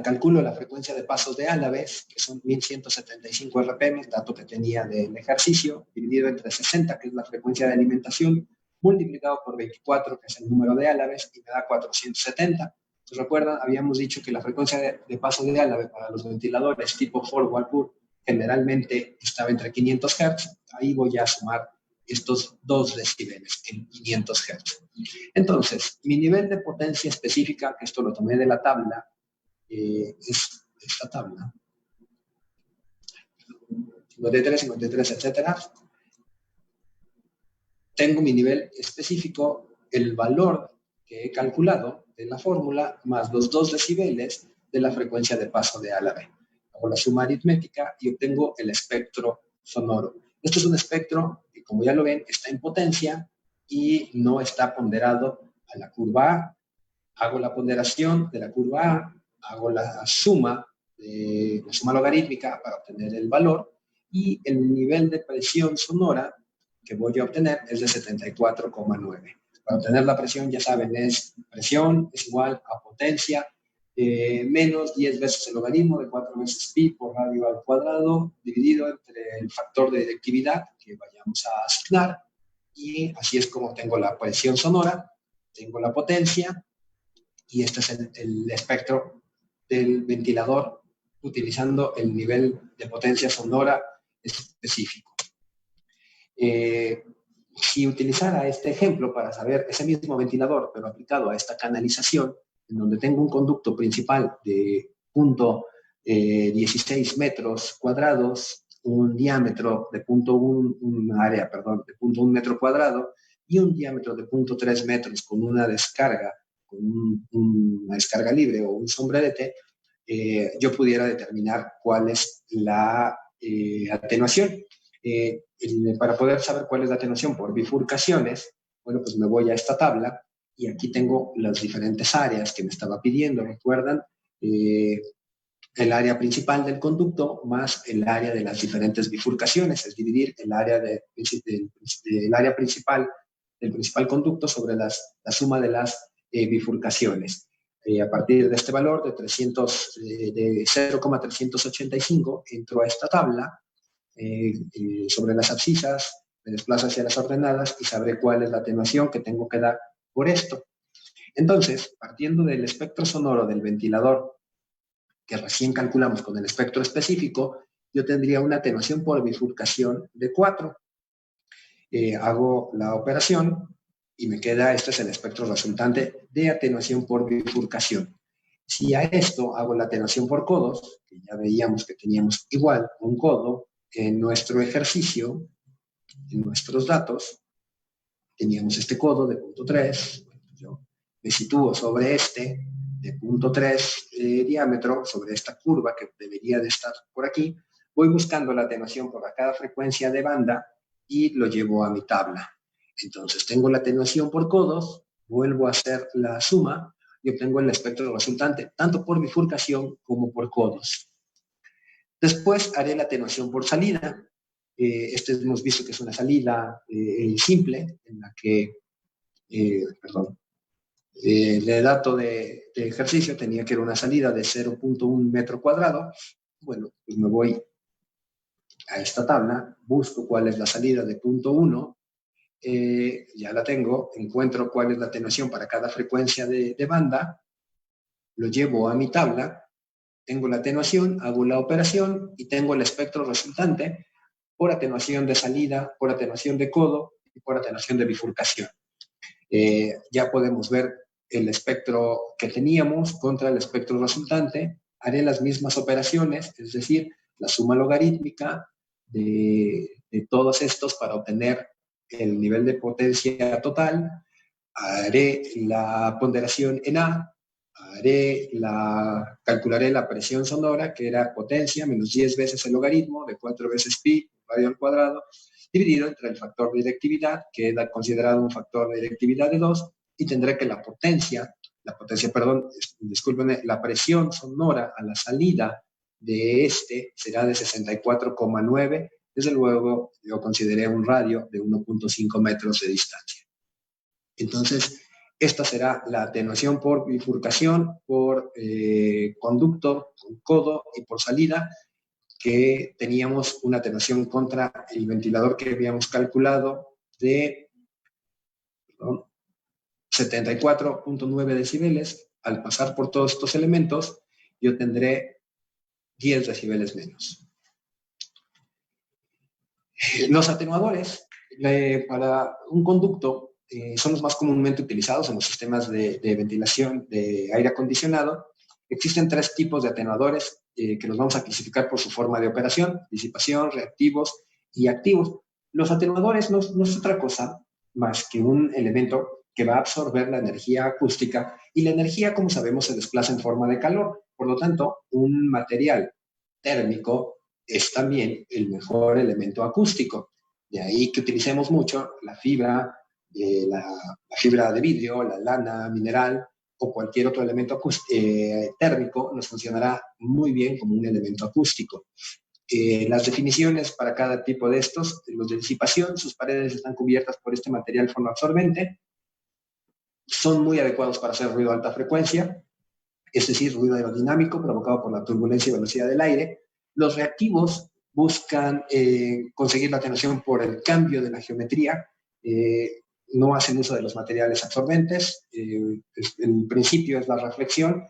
Calculo la frecuencia de pasos de álaves, que son 1175 RPM, dato que tenía del ejercicio, dividido entre 60, que es la frecuencia de alimentación, multiplicado por 24, que es el número de álaves, y me da 470. ¿Se recuerdan? Habíamos dicho que la frecuencia de paso de álave para los ventiladores tipo Ford Walpurg generalmente estaba entre 500 Hz. Ahí voy a sumar estos 2 decibeles en 500 Hz. Entonces, mi nivel de potencia específica, que esto lo tomé de la tabla, es esta tabla. 53, 53, etcétera. Tengo mi nivel específico, el valor que he calculado de la fórmula, más los 2 decibeles de la frecuencia de paso de álave. Hago la suma aritmética y obtengo el espectro sonoro. Esto es un espectro que, como ya lo ven, está en potencia y no está ponderado a la curva A. Hago la ponderación de la curva A, hago la suma logarítmica para obtener el valor, y el nivel de presión sonora que voy a obtener es de 74,9. Para obtener la presión, ya saben, presión es igual a potencia menos 10 veces el logaritmo de 4 veces pi por radio al cuadrado, dividido entre el factor de directividad que vayamos a asignar, y así es como tengo la presión sonora, tengo la potencia, y este es el espectro del ventilador utilizando el nivel de potencia sonora específico. Si utilizara este ejemplo para saber ese mismo ventilador, pero aplicado a esta canalización, en donde tengo un conducto principal de .16 metros cuadrados, un diámetro de un área, perdón, de 0.1 metro cuadrado y un diámetro de 0.3 metros con una descarga, con una descarga libre o un sombrerete, yo pudiera determinar cuál es la atenuación. Para poder saber cuál es la atenuación por bifurcaciones, bueno, pues me voy a esta tabla y aquí tengo las diferentes áreas que me estaba pidiendo, ¿recuerdan? El área principal del conducto más el área de las diferentes bifurcaciones, es dividir el área, el área principal del principal conducto sobre la suma de las bifurcaciones. A partir de este valor de 0,385 entro a esta tabla sobre las abscisas, me desplazo hacia las ordenadas y sabré cuál es la atenuación que tengo que dar por esto. Entonces, partiendo del espectro sonoro del ventilador que recién calculamos con el espectro específico, yo tendría una atenuación por bifurcación de 4. Hago la operación y me queda, este es el espectro resultante de atenuación por bifurcación. Si a esto hago la atenuación por codos, que ya veíamos que teníamos igual un codo en nuestro ejercicio, en nuestros datos, teníamos este codo de 0.3, yo me sitúo sobre este de 0.3 diámetro, sobre esta curva que debería de estar por aquí, voy buscando la atenuación por cada frecuencia de banda y lo llevo a mi tabla. Entonces tengo la atenuación por codos, vuelvo a hacer la suma y obtengo el espectro resultante, tanto por bifurcación como por codos. Después haré la atenuación por salida. Hemos visto que es una salida simple, en la que, el dato de ejercicio tenía que ir una salida de 0.1 metro cuadrado. Bueno, pues me voy a esta tabla, busco cuál es la salida de 0.1, ya la tengo, encuentro cuál es la atenuación para cada frecuencia de banda, lo llevo a mi tabla, tengo la atenuación, hago la operación y tengo el espectro resultante por atenuación de salida, por atenuación de codo y por atenuación de bifurcación. Ya podemos ver el espectro que teníamos contra el espectro resultante. Haré las mismas operaciones, es decir, la suma logarítmica de todos estos para obtener el nivel de potencia total. Haré la ponderación en A, calcularé la presión sonora, que era potencia menos 10 veces el logaritmo de 4 veces pi radio al cuadrado, dividido entre el factor de directividad, que era considerado un factor de directividad de 2, y tendré que la presión sonora a la salida de este será de 64,9. Desde luego, yo consideré un radio de 1.5 metros de distancia. Entonces, esta será la atenuación por bifurcación, por conducto, con codo y por salida, que teníamos una atenuación contra el ventilador que habíamos calculado de 74.9 decibeles. Al pasar por todos estos elementos, yo tendré 10 decibeles menos. Los atenuadores para un conducto son los más comúnmente utilizados en los sistemas de ventilación de aire acondicionado. Existen 3 tipos de atenuadores que los vamos a clasificar por su forma de operación: disipación, reactivos y activos. Los atenuadores no es otra cosa más que un elemento que va a absorber la energía acústica, y la energía, como sabemos, se desplaza en forma de calor. Por lo tanto, un material térmico es también el mejor elemento acústico. De ahí que utilicemos mucho la fibra de vidrio, la lana mineral o cualquier otro elemento térmico nos funcionará muy bien como un elemento acústico. Las definiciones para cada tipo de estos: los de disipación, sus paredes están cubiertas por este material fonoabsorbente, son muy adecuados para hacer ruido a alta frecuencia, es decir, ruido aerodinámico provocado por la turbulencia y velocidad del aire. Los reactivos buscan conseguir la atenuación por el cambio de la geometría, no hacen uso de los materiales absorbentes, el principio es la reflexión,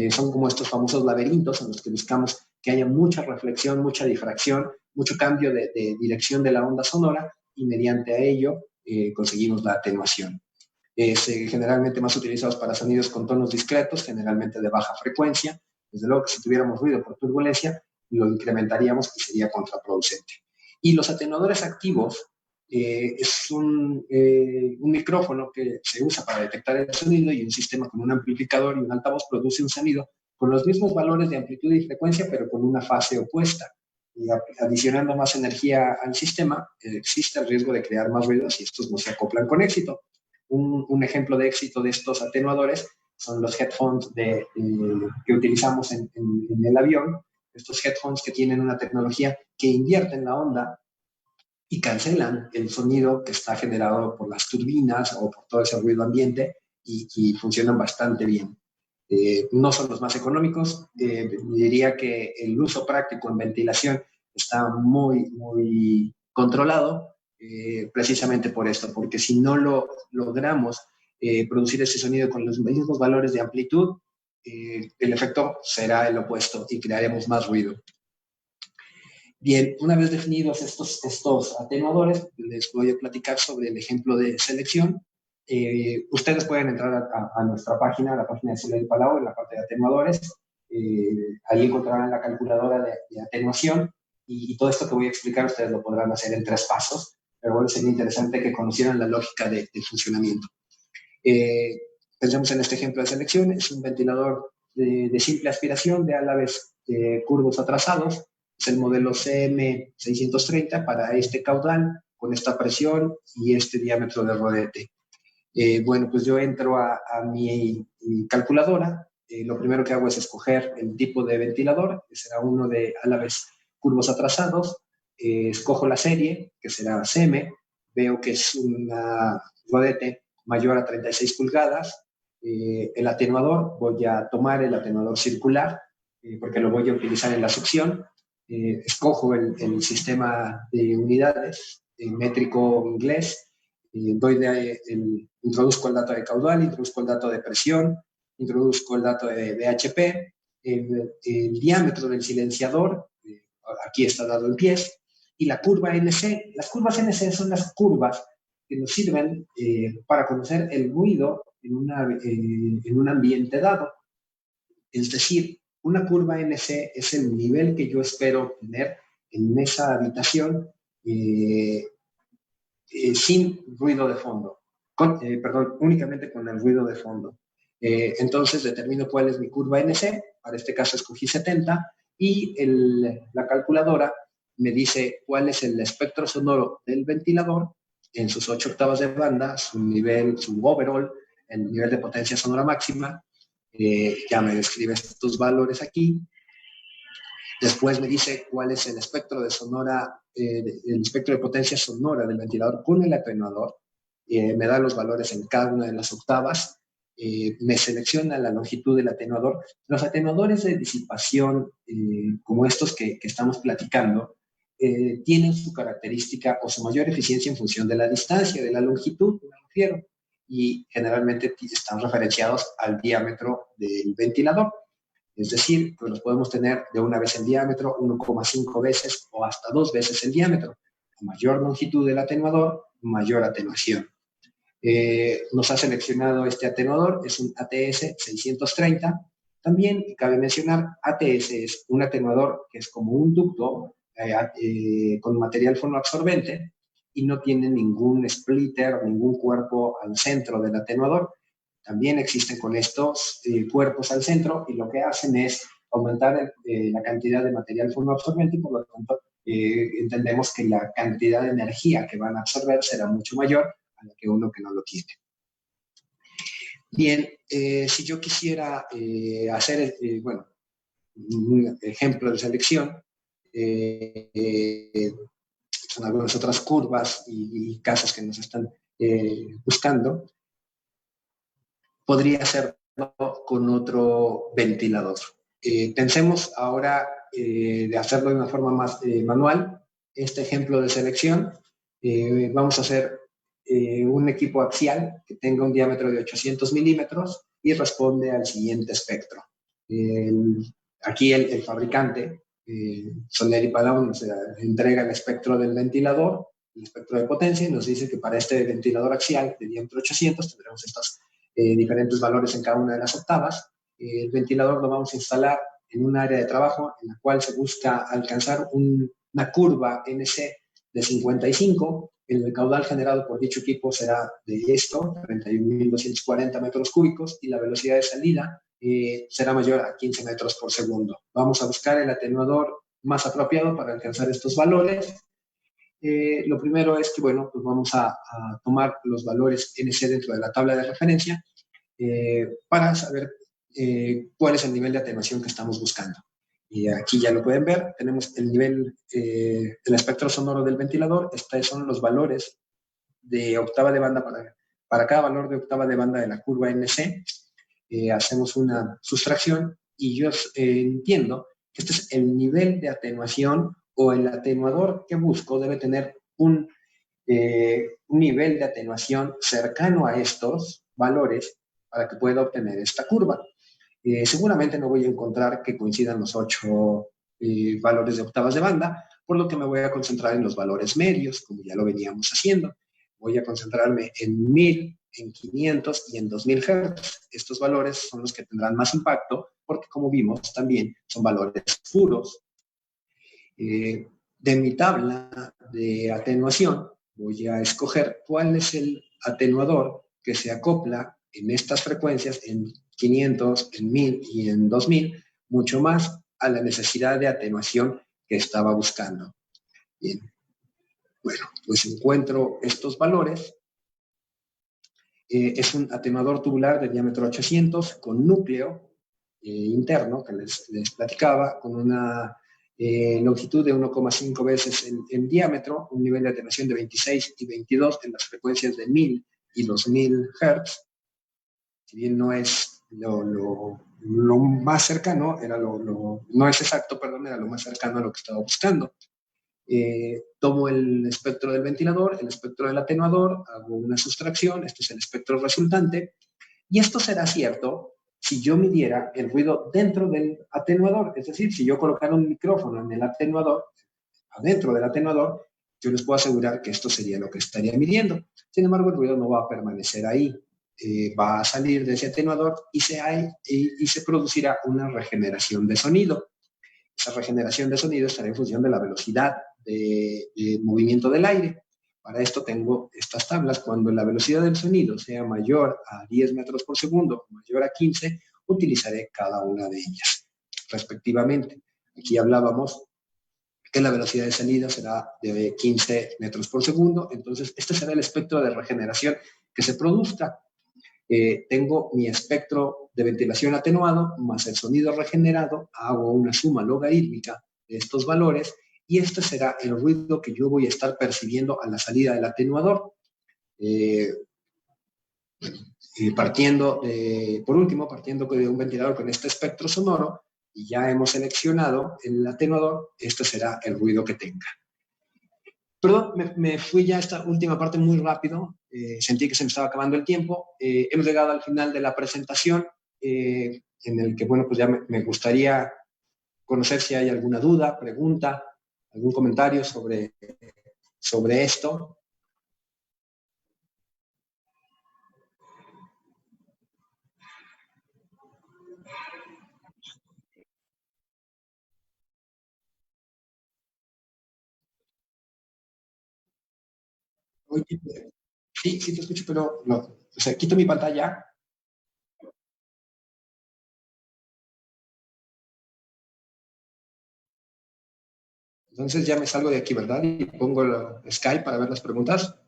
son como estos famosos laberintos en los que buscamos que haya mucha reflexión, mucha difracción, mucho cambio de dirección de la onda sonora, y mediante a ello conseguimos la atenuación. Generalmente más utilizados para sonidos con tonos discretos, generalmente de baja frecuencia, Desde luego que si tuviéramos ruido por turbulencia, lo incrementaríamos y sería contraproducente. Y los atenuadores activos es un micrófono que se usa para detectar el sonido y un sistema con un amplificador y un altavoz produce un sonido con los mismos valores de amplitud y frecuencia, pero con una fase opuesta. Y adicionando más energía al sistema, existe el riesgo de crear más ruido si estos no se acoplan con éxito. Un ejemplo de éxito de estos atenuadores son los headphones que utilizamos en el avión, estos headphones que tienen una tecnología que invierten la onda y cancelan el sonido que está generado por las turbinas o por todo ese ruido ambiente y funcionan bastante bien. No son los más económicos, diría que el uso práctico en ventilación está muy, muy controlado, precisamente por esto, porque si no lo logramos producir ese sonido con los mismos valores de amplitud, el efecto será el opuesto y crearemos más ruido. Bien, una vez definidos estos atenuadores, les voy a platicar sobre el ejemplo de selección. Ustedes pueden entrar a nuestra página, a la página de Silvia Palau, en la parte de atenuadores. Ahí encontrarán la calculadora de atenuación y todo esto que voy a explicar ustedes lo podrán hacer en 3 pasos, pero bueno, sería interesante que conocieran la lógica de funcionamiento. Pensemos en este ejemplo de selección. Es un ventilador de simple aspiración de álabes curvos atrasados. Es el modelo CM630 para este caudal, con esta presión y este diámetro de rodete. Bueno, pues yo entro a mi calculadora. Lo primero que hago es escoger el tipo de ventilador, que será uno de álabes curvos atrasados. Escojo la serie, que será CM. Veo que es una rodete mayor a 36 pulgadas. El atenuador, voy a tomar el atenuador circular, porque lo voy a utilizar en la succión. Escojo el sistema de unidades, métrico inglés. Introduzco el dato de caudal, introduzco el dato de presión, introduzco el dato de BHP, el diámetro del silenciador, aquí está dado en pies, y la curva NC. Las curvas NC son las curvas que nos sirven para conocer el ruido en un ambiente dado. Es decir, una curva NC es el nivel que yo espero tener en esa habitación sin ruido de fondo, únicamente con el ruido de fondo. Entonces determino cuál es mi curva NC, para este caso escogí 70, y la calculadora me dice cuál es el espectro sonoro del ventilador en sus 8 octavas de banda, su overall, el nivel de potencia sonora máxima. Ya me describe estos valores aquí. Después me dice cuál es el espectro el espectro de potencia sonora del ventilador con el atenuador. Me da los valores en cada una de las octavas. Me selecciona la longitud del atenuador. Los atenuadores de disipación, como estos que estamos platicando, tienen su característica o su mayor eficiencia en función de la distancia, de la longitud, me refiero, y generalmente están referenciados al diámetro del ventilador. Es decir, pues los podemos tener de una vez el diámetro, 1,5 veces o hasta 2 veces el diámetro. A mayor longitud del atenuador, mayor atenuación. Nos ha seleccionado este atenuador, es un ATS 630. También cabe mencionar, ATS es un atenuador que es como un ducto con material fonoabsorbente y no tiene ningún splitter, ningún cuerpo al centro del atenuador. También existen con estos cuerpos al centro y lo que hacen es aumentar la cantidad de material fonoabsorbente y por lo tanto entendemos que la cantidad de energía que van a absorber será mucho mayor a la que uno que no lo tiene. Bien, si yo quisiera hacer, un ejemplo de selección, son algunas otras curvas y casos que nos están buscando, podría hacerlo con otro ventilador. Pensemos ahora de hacerlo de una forma más manual. Este ejemplo de selección, vamos a hacer un equipo axial que tenga un diámetro de 800 milímetros y responde al siguiente espectro. Aquí el fabricante, Soler y Palau, nos entrega el espectro del ventilador, el espectro de potencia, y nos dice que para este ventilador axial de diámetro 800 tendremos estos diferentes valores en cada una de las octavas. El ventilador lo vamos a instalar en un área de trabajo en la cual se busca alcanzar una curva NC de 55. El caudal generado por dicho equipo será de esto, 31.240 metros cúbicos, y la velocidad de salida será mayor a 15 metros por segundo. Vamos a buscar el atenuador más apropiado para alcanzar estos valores. Lo primero es que, bueno, pues vamos a tomar los valores NC dentro de la tabla de referencia para saber cuál es el nivel de atenuación que estamos buscando. Y aquí ya lo pueden ver, tenemos el nivel, el espectro sonoro del ventilador. Estos son los valores de octava de banda para cada valor de octava de banda de la curva NC. Hacemos una sustracción y yo entiendo que este es el nivel de atenuación, o el atenuador que busco debe tener un nivel de atenuación cercano a estos valores para que pueda obtener esta curva. Seguramente no voy a encontrar que coincidan los 8 valores de octavas de banda, por lo que me voy a concentrar en los valores medios, como ya lo veníamos haciendo. Voy a concentrarme en 1000, en 500 y en 2000 Hz. Estos valores son los que tendrán más impacto, porque como vimos también son valores puros. De mi tabla de atenuación voy a escoger cuál es el atenuador que se acopla en estas frecuencias, en 500, en 1000 y en 2000, mucho más a la necesidad de atenuación que estaba buscando. Bien, bueno, pues encuentro estos valores. Es un atenuador tubular de diámetro 800 con núcleo interno, que les platicaba, con una longitud de 1,5 veces en diámetro, un nivel de atenuación de 26 y 22 en las frecuencias de 1000 y los 1000 Hz. Si bien no es lo más cercano, no es exacto, perdón, era lo más cercano a lo que estaba buscando. Tomo el espectro del ventilador, el espectro del atenuador, hago una sustracción, este es el espectro resultante, y esto será cierto si yo midiera el ruido dentro del atenuador, es decir, si yo colocara un micrófono en el atenuador, adentro del atenuador, yo les puedo asegurar que esto sería lo que estaría midiendo. Sin embargo, el ruido no va a permanecer ahí, va a salir de ese atenuador y se producirá una regeneración de sonido. Esa regeneración de sonido estará en función de la velocidad de movimiento del aire. Para esto tengo estas tablas. Cuando la velocidad del sonido sea mayor a 10 metros por segundo o mayor a 15, utilizaré cada una de ellas respectivamente. Aquí hablábamos que la velocidad de salida será de 15 metros por segundo. Entonces, este será el espectro de regeneración que se produzca. Tengo mi espectro de ventilación atenuado más el sonido regenerado, hago una suma logarítmica de estos valores y este será el ruido que yo voy a estar percibiendo a la salida del atenuador. Por último, partiendo de un ventilador con este espectro sonoro, y ya hemos seleccionado el atenuador, este será el ruido que tenga. Perdón, me fui ya a esta última parte muy rápido, sentí que se me estaba acabando el tiempo. Hemos llegado al final de la presentación, en el que, bueno, pues ya me gustaría conocer si hay alguna duda, pregunta, algún comentario sobre esto. Oye, sí, sí te escucho, pero no. O sea, quito mi pantalla. Entonces ya me salgo de aquí, ¿verdad? Y pongo el Skype para ver las preguntas.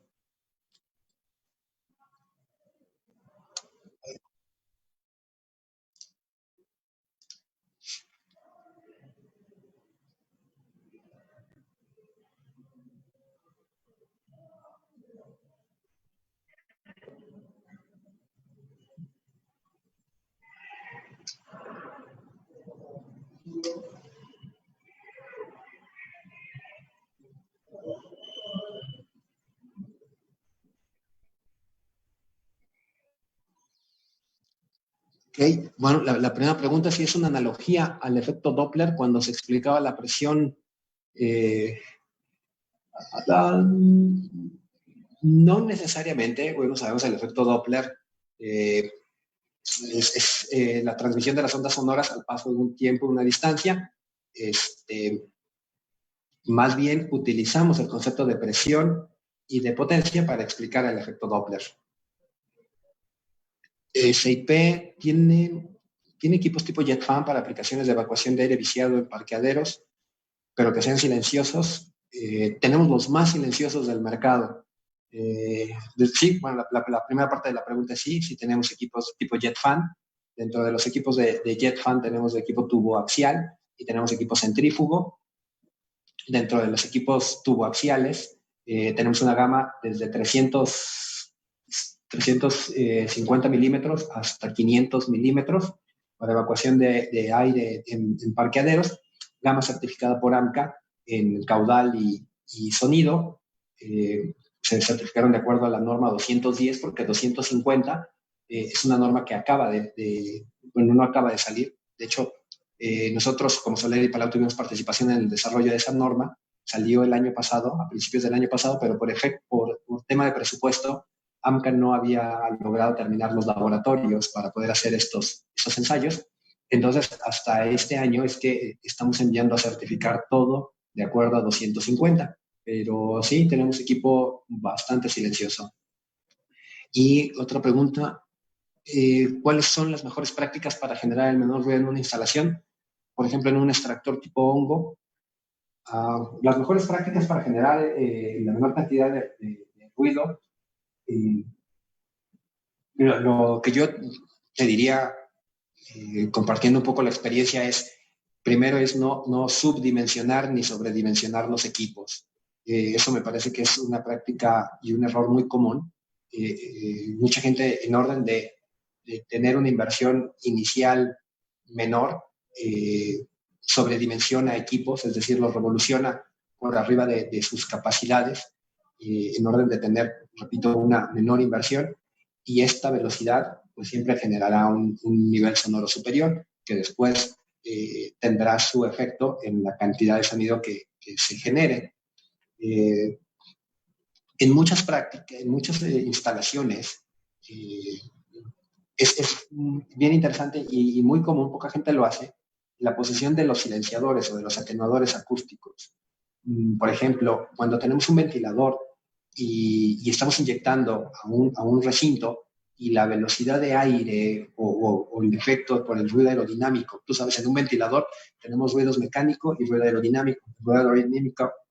Ok, bueno, la primera pregunta sí es una analogía al efecto Doppler cuando se explicaba la presión. Eh, no necesariamente, bueno, sabemos el efecto Doppler. la transmisión de las ondas sonoras al paso de un tiempo, una distancia. Más bien utilizamos el concepto de presión y de potencia para explicar el efecto Doppler. SIP tiene equipos tipo JetFan para aplicaciones de evacuación de aire viciado en parqueaderos, pero que sean silenciosos. Tenemos los más silenciosos del mercado. Sí, bueno, la primera parte de la pregunta es sí tenemos equipos tipo JetFan. Dentro de los equipos de JetFan tenemos de equipo tuboaxial y tenemos equipo centrífugo. Dentro de los equipos tuboaxiales tenemos una gama desde 350 milímetros hasta 500 milímetros para evacuación de aire en parqueaderos, gama certificada por AMCA en caudal y sonido. Se certificaron de acuerdo a la norma 210 porque 250 es una norma que no acaba de salir. De hecho, nosotros como Soler y Palau tuvimos participación en el desarrollo de esa norma. Salió el año pasado, a principios del año pasado, pero por tema de presupuesto, AMCA no había logrado terminar los laboratorios para poder hacer estos ensayos. Entonces, hasta este año es que estamos enviando a certificar todo de acuerdo a 250. Pero sí, tenemos equipo bastante silencioso. Y otra pregunta, ¿cuáles son las mejores prácticas para generar el menor ruido en una instalación? Por ejemplo, en un extractor tipo hongo, las mejores prácticas para generar la menor cantidad de ruido, lo que yo te diría, compartiendo un poco la experiencia, primero es no subdimensionar ni sobredimensionar los equipos. Eso me parece que es una práctica y un error muy común. Mucha gente en orden de tener una inversión inicial menor, sobredimensiona equipos, es decir, los revoluciona por arriba de sus capacidades, en orden de tener, repito, una menor inversión, y esta velocidad pues siempre generará un nivel sonoro superior, que después tendrá su efecto en la cantidad de sonido que se genere. En muchas prácticas, en muchas instalaciones, es bien interesante y muy común, poca gente lo hace, la posición de los silenciadores o de los atenuadores acústicos. Por ejemplo, cuando tenemos un ventilador y estamos inyectando a un recinto y la velocidad de aire o el efecto por el ruido aerodinámico, tú sabes, en un ventilador tenemos ruidos mecánico y ruido aerodinámico.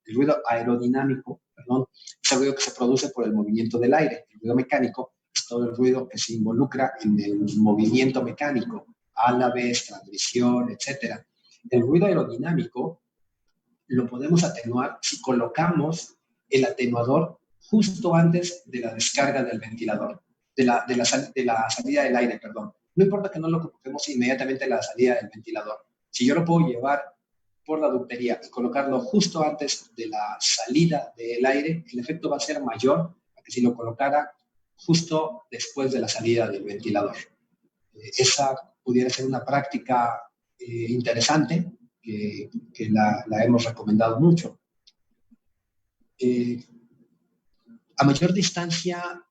El ruido aerodinámico, perdón, es el ruido que se produce por el movimiento del aire. El ruido mecánico es todo el ruido que se involucra en el movimiento mecánico, álabes, transmisión, etc. El ruido aerodinámico lo podemos atenuar si colocamos el atenuador justo antes de la descarga del ventilador, de la salida del aire, perdón. No importa que no lo coloquemos inmediatamente en la salida del ventilador. Si yo lo puedo llevar por la ductería y colocarlo justo antes de la salida del aire, el efecto va a ser mayor que si lo colocara justo después de la salida del ventilador. Esa pudiera ser una práctica interesante que la hemos recomendado mucho. A mayor distancia,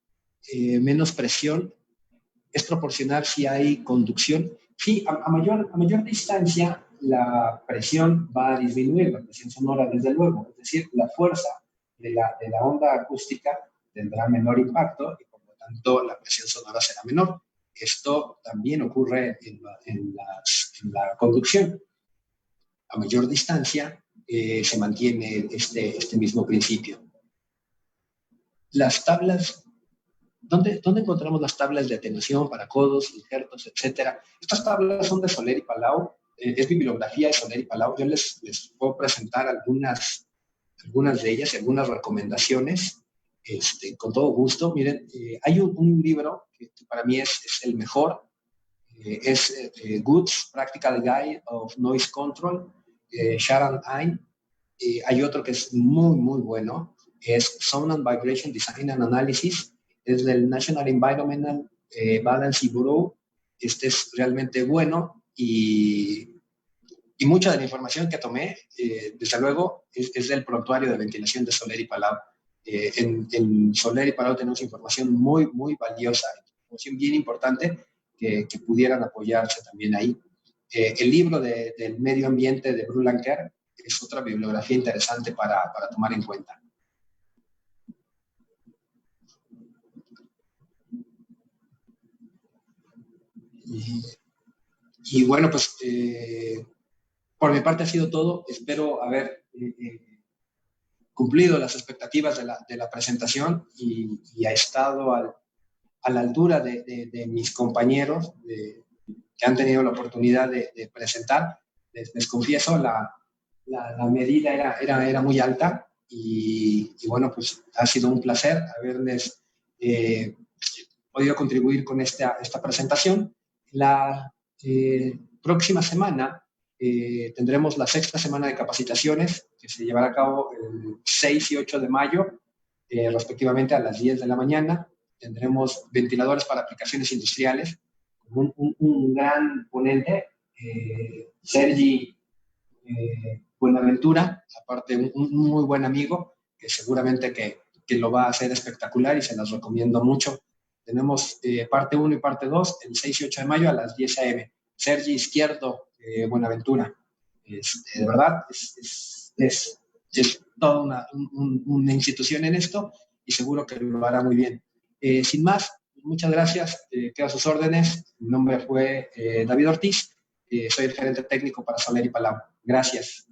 menos presión, es proporcional si hay conducción. Sí, a mayor distancia la presión va a disminuir, la presión sonora desde luego, es decir, la fuerza de la onda acústica tendrá menor impacto y por lo tanto la presión sonora será menor. Esto también ocurre en la conducción. A mayor distancia se mantiene este mismo principio. Las tablas, ¿dónde encontramos las tablas de atenuación para codos, injertos, etcétera? Estas tablas son de Soler y Palau, es bibliografía de Soler y Palau. Yo les puedo presentar algunas de ellas y algunas recomendaciones con todo gusto. Miren, hay un libro que para mí es el mejor, es Goods Practical Guide of Noise Control, Sharon Ein. Hay otro que es muy, muy bueno, es Sound and Vibration Design and Analysis, es del National Environmental Balance Bureau. Este es realmente bueno y mucha de la información que tomé, desde luego, es del prontuario de ventilación de Soler y Palau. En Soler y Palau tenemos información muy, muy valiosa, información bien importante que pudieran apoyarse también ahí. El libro del medio ambiente de Brulé Kerr es otra bibliografía interesante para tomar en cuenta. Y bueno, pues por mi parte ha sido todo. Espero haber cumplido las expectativas de la presentación y ha estado a la altura de mis compañeros que han tenido la oportunidad de presentar. Les confieso, la medida era muy alta y bueno, pues ha sido un placer haberles podido contribuir con esta presentación. La próxima semana tendremos la sexta semana de capacitaciones que se llevará a cabo el 6 y 8 de mayo, respectivamente a las 10 de la mañana. Tendremos ventiladores para aplicaciones industriales, un gran ponente, Sergi Buenaventura, aparte un muy buen amigo, que seguramente que lo va a hacer espectacular y se los recomiendo mucho. Tenemos parte 1 y parte 2 el 6 y 8 de mayo a las 10 a.m. Sergi Izquierdo Buenaventura. De verdad, es toda una institución en esto y seguro que lo hará muy bien. Sin más, muchas gracias. Quedo a sus órdenes. Mi nombre fue David Ortiz. Soy el gerente técnico para Soler y Palau. Gracias.